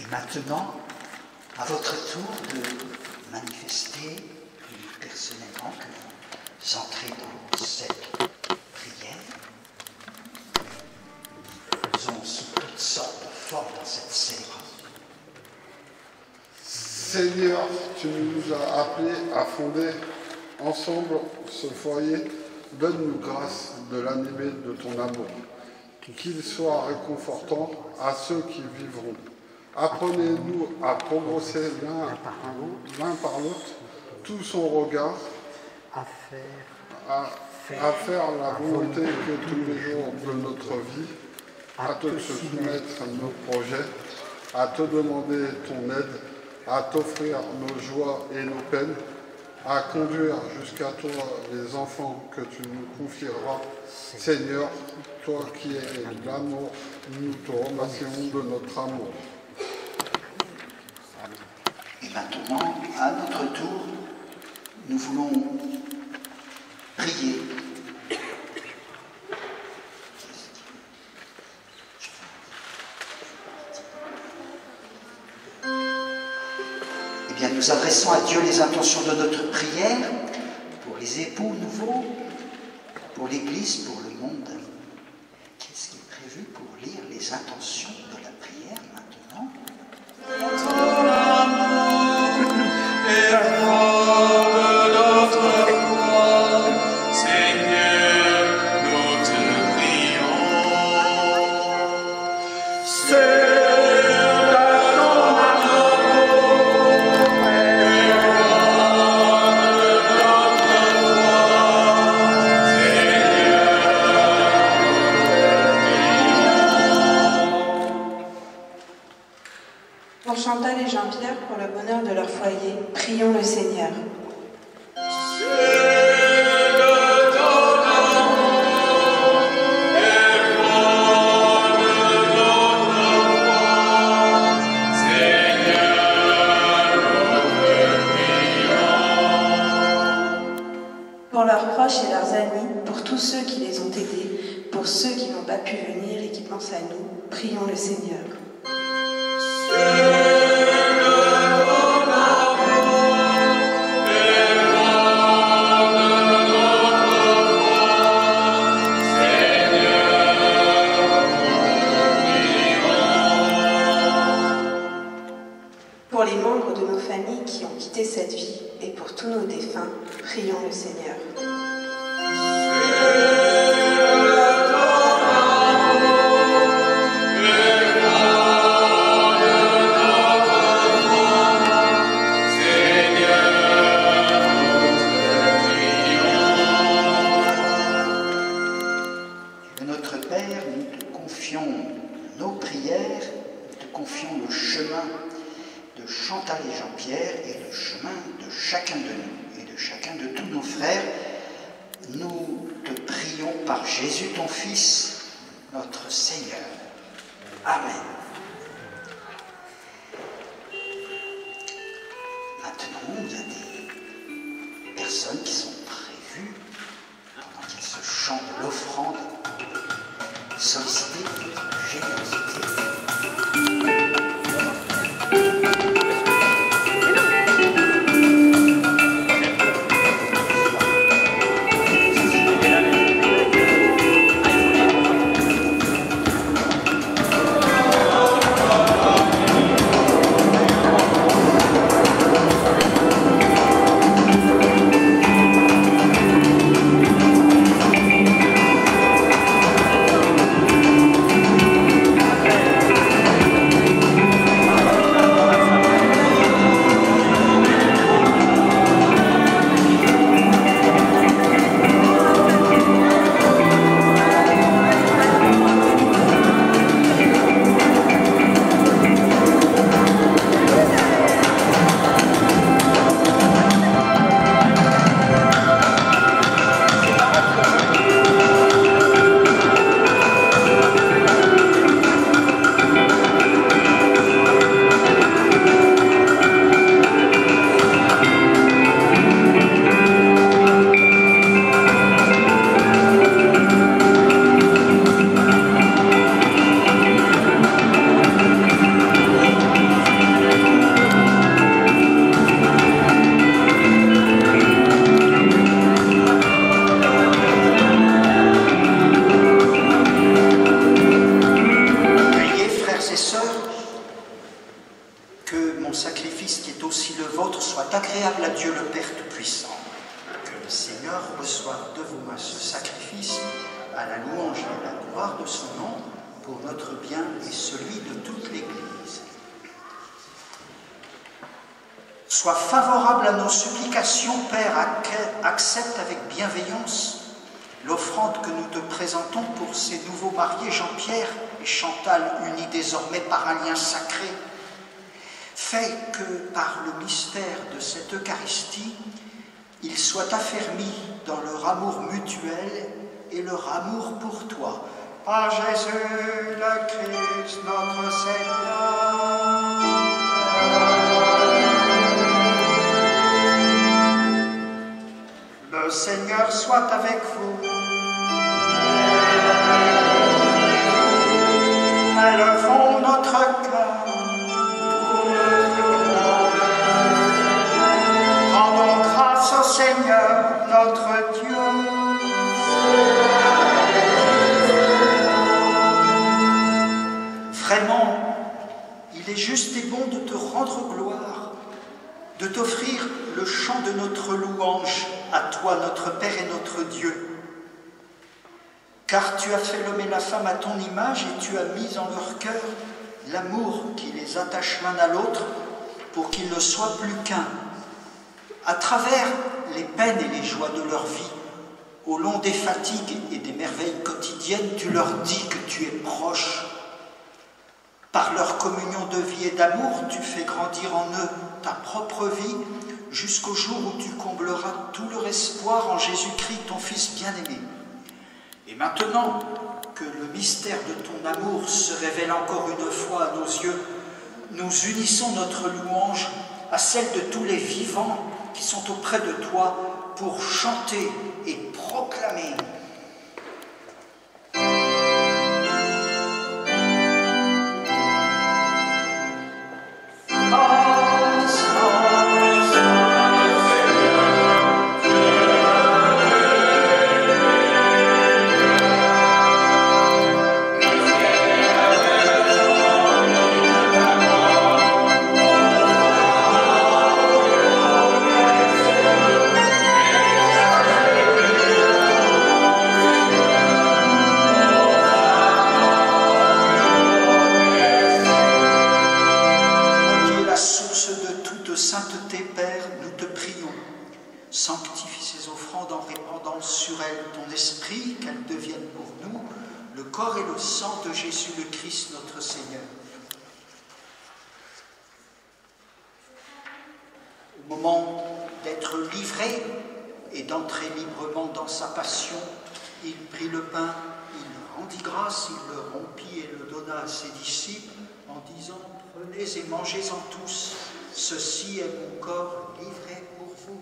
Et maintenant, à votre tour de manifester plus personnellement que vous entrez dans cette prière. Faisons sous toutes sortes de formes dans cette célébration. Seigneur, tu nous as appelés à fonder ensemble ce foyer. Donne-nous grâce de l'animer de ton amour, qu'il soit réconfortant à ceux qui vivront. Apprenez-nous à progresser l'un par l'autre, tout son regard, à faire la volonté que tous les jours de notre vie, à te soumettre nos projets, à te demander ton aide, à t'offrir nos joies et nos peines, à conduire jusqu'à toi les enfants que tu nous confieras. Seigneur, toi qui es l'amour, nous te remercions de notre amour. Et maintenant, à notre tour, nous voulons prier. Eh bien, nous adressons à Dieu les intentions de notre prière pour les époux nouveaux, pour l'Église, pour le monde. Qu'est-ce qui est prévu pour lire les intentions de la prière maintenant? Ton amour est fort de notre foi, Seigneur, nous te prions. Pour Chantal et Jean-Pierre, pour le bonheur de leur foyer, prions le Seigneur. Pour leurs proches et leurs amis, pour tous ceux qui les ont aidés, pour ceux qui n'ont pas pu venir et qui pensent à nous, prions le Seigneur. Pour les membres de nos familles qui ont quitté cette vie et pour tous nos défunts, prions le Seigneur. Notre Père, nous te confions nos prières, nous te confions le chemin de Chantal et Jean-Pierre et le chemin de chacun de nous et de chacun de tous nos frères. Nous te prions par Jésus ton Fils, notre Seigneur. Amen. Maintenant, il y a des personnes qui sont prévues pendant qu'il se chante l'offrande, solliciter votre générosité. Sois favorable à nos supplications, Père, accepte avec bienveillance l'offrande que nous te présentons pour ces nouveaux mariés Jean-Pierre et Chantal, unis désormais par un lien sacré. Fais que par le mystère de cette Eucharistie, ils soient affermis dans leur amour mutuel et leur amour pour toi. Par Jésus le Christ, notre Seigneur. Le Seigneur soit avec vous. Élevons notre cœur. Rendons grâce au Seigneur, notre Dieu. Vraiment, il est juste et bon de te rendre gloire, de t'offrir le chant de notre louange à toi, notre Père et notre Dieu. Car tu as fait l'homme et la femme à ton image et tu as mis en leur cœur l'amour qui les attache l'un à l'autre pour qu'ils ne soient plus qu'un. À travers les peines et les joies de leur vie, au long des fatigues et des merveilles quotidiennes, tu leur dis que tu es proche. Par leur communion de vie et d'amour, tu fais grandir en eux ta propre vie jusqu'au jour où tu combleras tout leur espoir en Jésus-Christ, ton Fils bien-aimé. Et maintenant que le mystère de ton amour se révèle encore une fois à nos yeux, nous unissons notre louange à celle de tous les vivants qui sont auprès de toi pour chanter et proclamer. Au moment d'être livré et d'entrer librement dans sa passion, il prit le pain, il rendit grâce, il le rompit et le donna à ses disciples en disant « Prenez et mangez-en tous, ceci est mon corps livré pour vous. »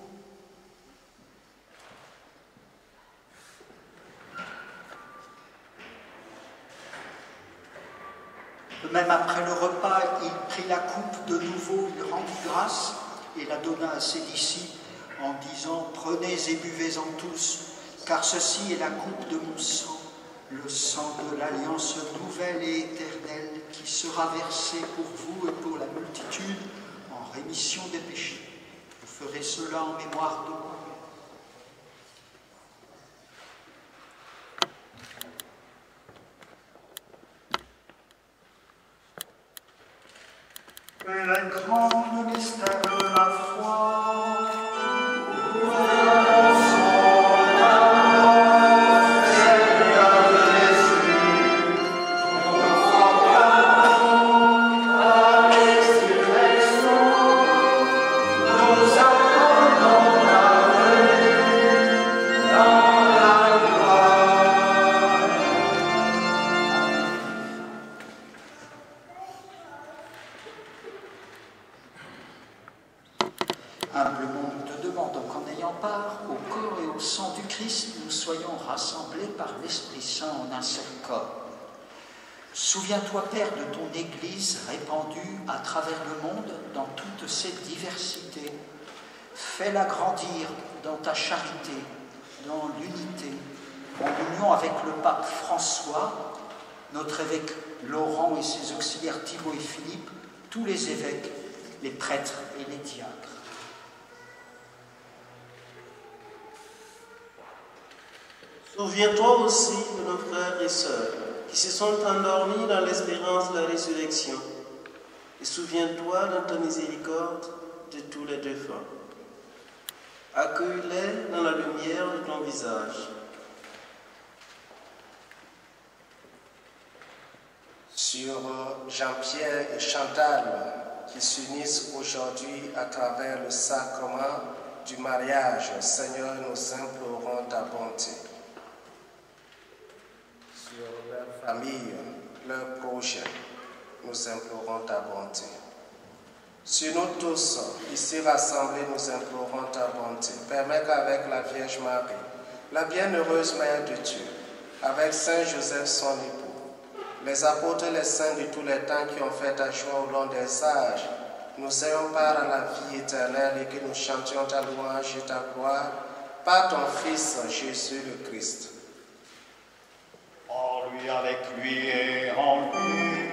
Même après le repas, il prit la coupe de nouveau, il rendit grâce et la donna à ses disciples en disant « Prenez et buvez-en tous, car ceci est la coupe de mon sang, le sang de l'alliance nouvelle et éternelle qui sera versé pour vous et pour la multitude en rémission des péchés. Vous ferez cela en mémoire de moi. » Le grand mystère de la foi. Humblement, nous te demandons qu'en ayant part au corps et au sang du Christ, nous soyons rassemblés par l'Esprit Saint en un seul corps. Souviens-toi, Père, de ton Église répandue à travers le monde dans toute ses diversités. Fais-la grandir dans ta charité, dans l'unité, en union avec le pape François, notre évêque Laurent et ses auxiliaires Thibaut et Philippe, tous les évêques, les prêtres et les diacres. Souviens-toi aussi de nos frères et sœurs qui se sont endormis dans l'espérance de la résurrection. Et souviens-toi dans ta miséricorde de tous les défunts. Accueille-les dans la lumière de ton visage. Sur Jean-Pierre et Chantal qui s'unissent aujourd'hui à travers le sacrement du mariage, Seigneur, nous implorons ta bonté. Sur leur famille, leurs projets, nous implorons ta bonté. Sur nous tous, ici rassemblés, nous implorons ta bonté. Permets qu'avec la Vierge Marie, la bienheureuse Mère de Dieu, avec Saint Joseph son époux, les apôtres et les saints de tous les temps qui ont fait ta joie au long des âges, nous ayons part à la vie éternelle et que nous chantions ta louange et ta gloire par ton Fils Jésus le Christ. En lui, avec lui et en lui.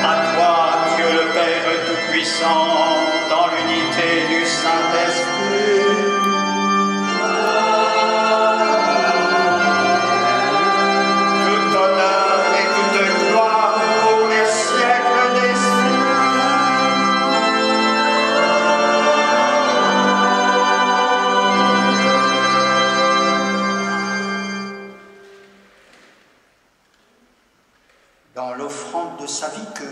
À toi, Dieu le Père Tout-Puissant, dans l'unité du Saint-Esprit. Tout honneur et toute gloire pour les siècles des siècles. Dans l'offrande de sa vie que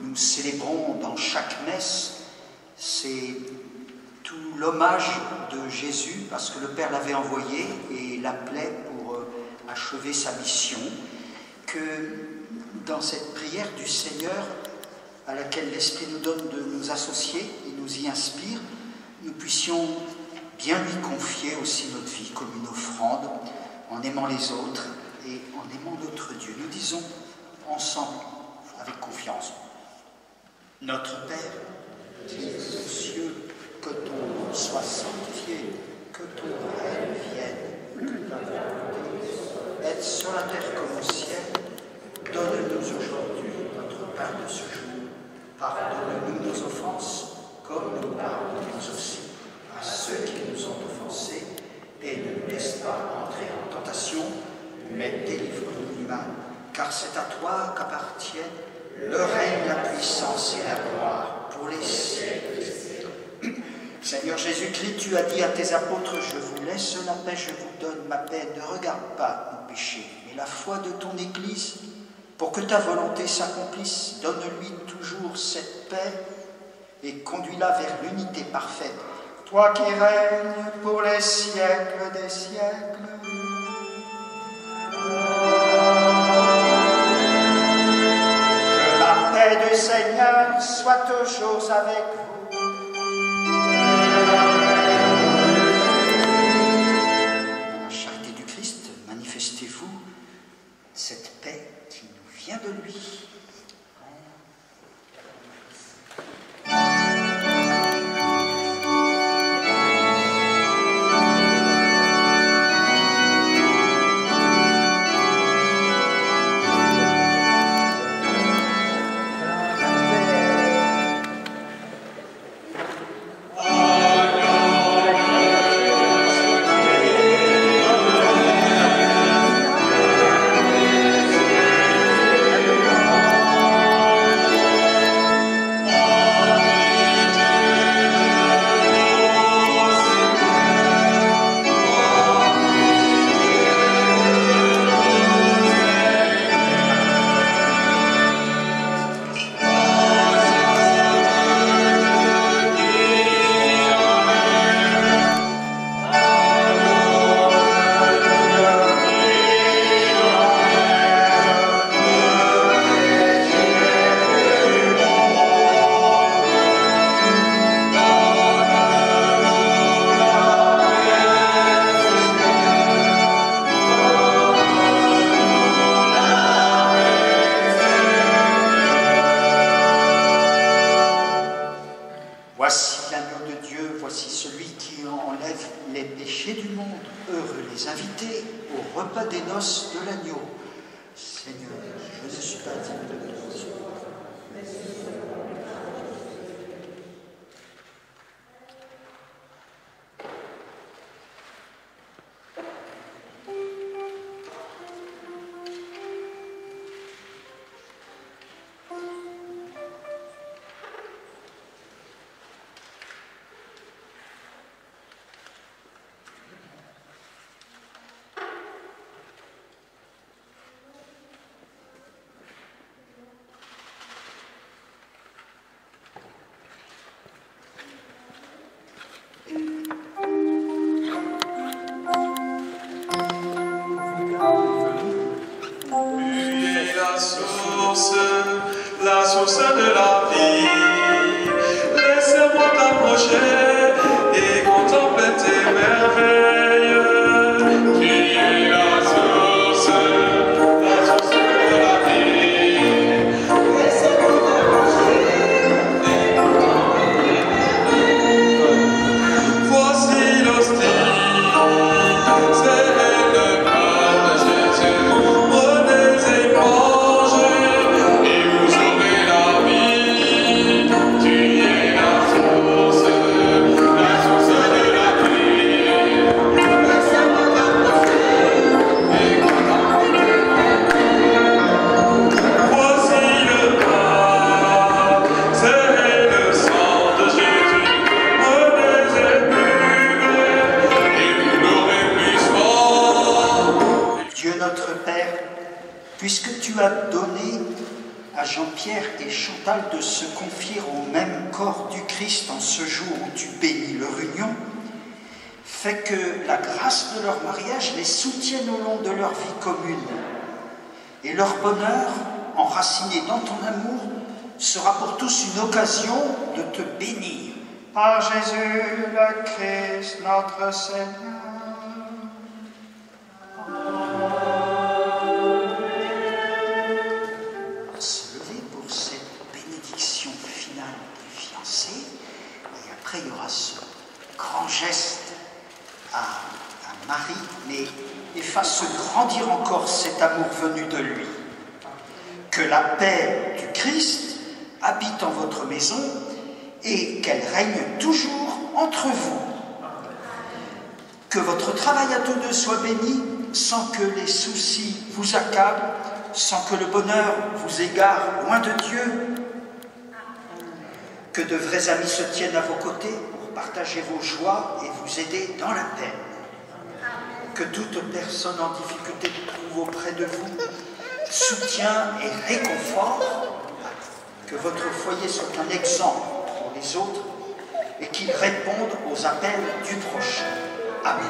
nous célébrons dans chaque messe, c'est tout l'hommage de Jésus, parce que le Père l'avait envoyé et l'appelait pour achever sa mission, que dans cette prière du Seigneur, à laquelle l'Esprit nous donne de nous associer, il nous y inspire, nous puissions bien lui confier aussi notre vie comme une offrande, en aimant les autres et en aimant notre Dieu. Nous disons ensemble, avec confiance, notre Père, qui es aux cieux, que ton nom soit sanctifié, que ton règne vienne, que ta volonté soit sur la terre comme au ciel. Donne-nous aujourd'hui notre pain de ce jour. Pardonne-nous nos offenses, comme nous pardonnons aussi à ceux qui nous ont offensés, et ne nous laisse pas entrer en tentation, mais délivre-nous du mal. Car c'est à toi qu'appartiennent le règne, la puissance et la gloire pour les siècles. Seigneur Jésus-Christ, tu as dit à tes apôtres, je vous laisse la paix, je vous donne ma paix. Ne regarde pas nos péchés, mais la foi de ton Église, pour que ta volonté s'accomplisse. Donne-lui toujours cette paix et conduis-la vers l'unité parfaite toi qui règnes pour les siècles des siècles. Que la paix du Seigneur soit toujours avec vous. Dans la charité du Christ, manifestez-vous cette paix qui nous vient de lui. Voici l'agneau de Dieu, voici celui qui enlève les péchés du monde. Heureux les invités au repas des noces de l'agneau. Seigneur, je ne suis pas digne de ton nom. La source de la vie, laissez-moi t'approcher et contempler tes merveilles. Tu es la source de la vie, laissez-moi t'approcher et contempler tes merveilles. Voici l'hostie, c'est le corps de Jésus, prenez et mangez. Puisque tu as donné à Jean-Pierre et Chantal de se confier au même corps du Christ en ce jour où tu bénis leur union, fais que la grâce de leur mariage les soutienne au long de leur vie commune. Et leur bonheur, enraciné dans ton amour, sera pour tous une occasion de te bénir. Par Jésus le Christ, notre Seigneur. Après, il y aura ce grand geste à Marie, mais il fasse grandir encore cet amour venu de lui. Que la paix du Christ habite en votre maison et qu'elle règne toujours entre vous. Que votre travail à tous deux soit béni sans que les soucis vous accablent, sans que le bonheur vous égare loin de Dieu. Que de vrais amis se tiennent à vos côtés pour partager vos joies et vous aider dans la peine. Que toute personne en difficulté trouve auprès de vous soutien et réconfort. Que votre foyer soit un exemple pour les autres et qu'ils répondent aux appels du prochain. Amen.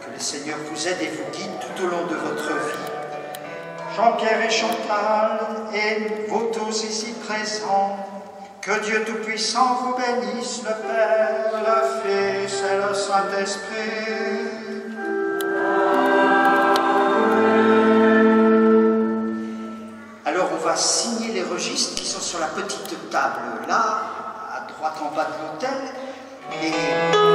Que le Seigneur vous aide et vous guide tout au long de votre vie. Jean-Pierre et Chantal, et vous tous ici présents, que Dieu Tout-Puissant vous bénisse, le Père, le Fils et le Saint-Esprit. Alors on va signer les registres qui sont sur la petite table là, à droite en bas de l'autel. Maria,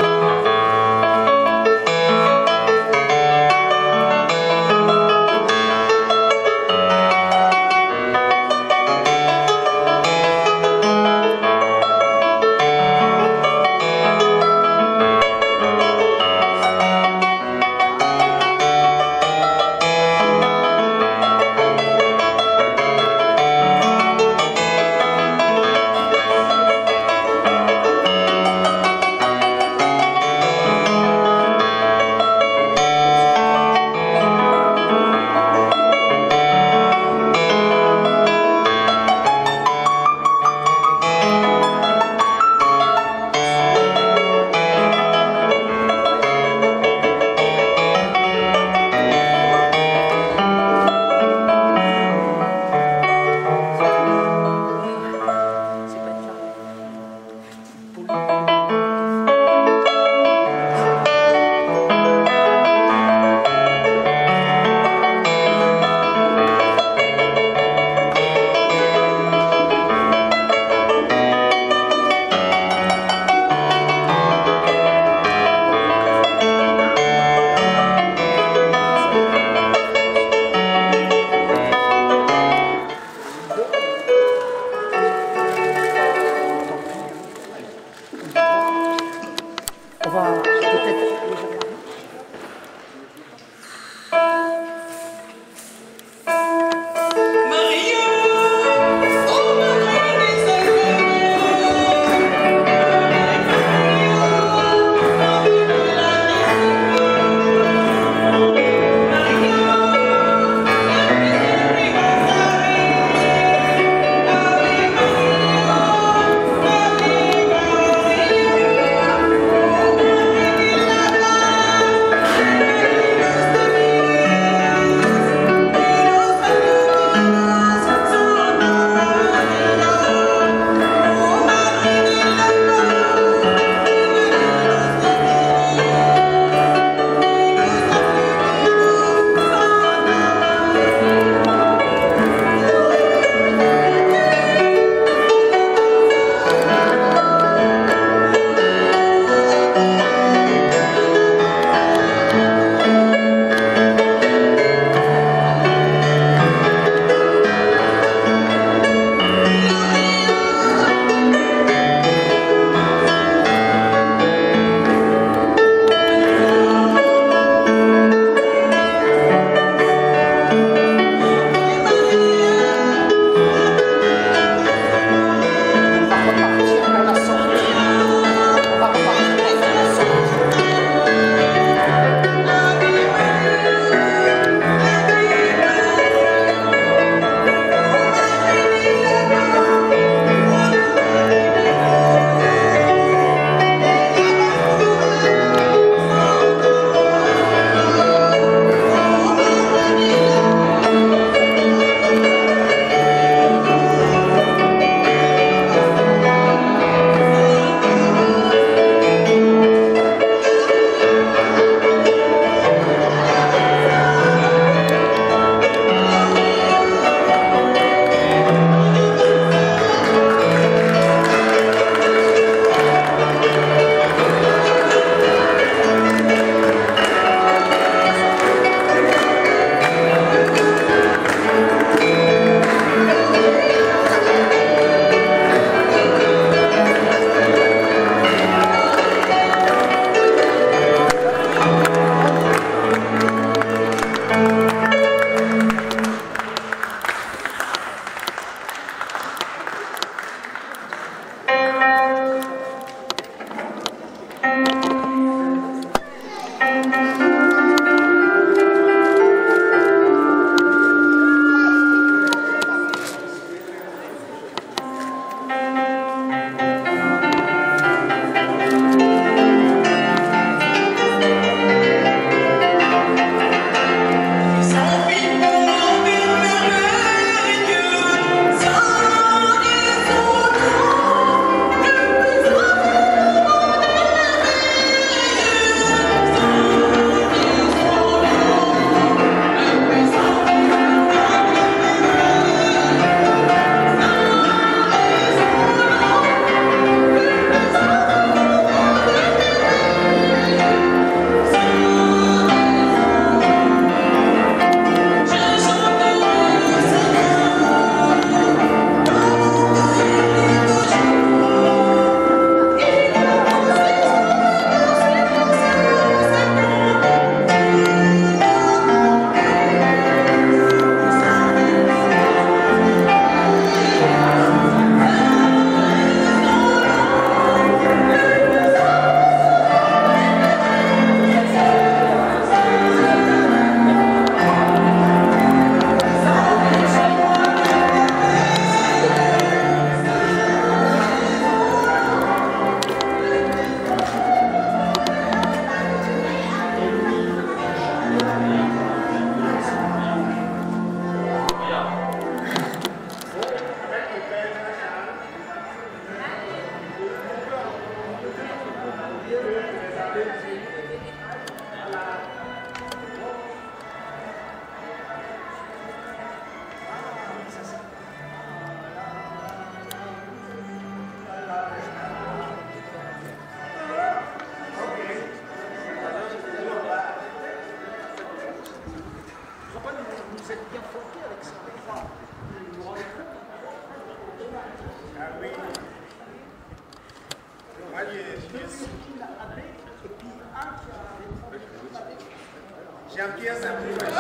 Jean-Pierre, ça me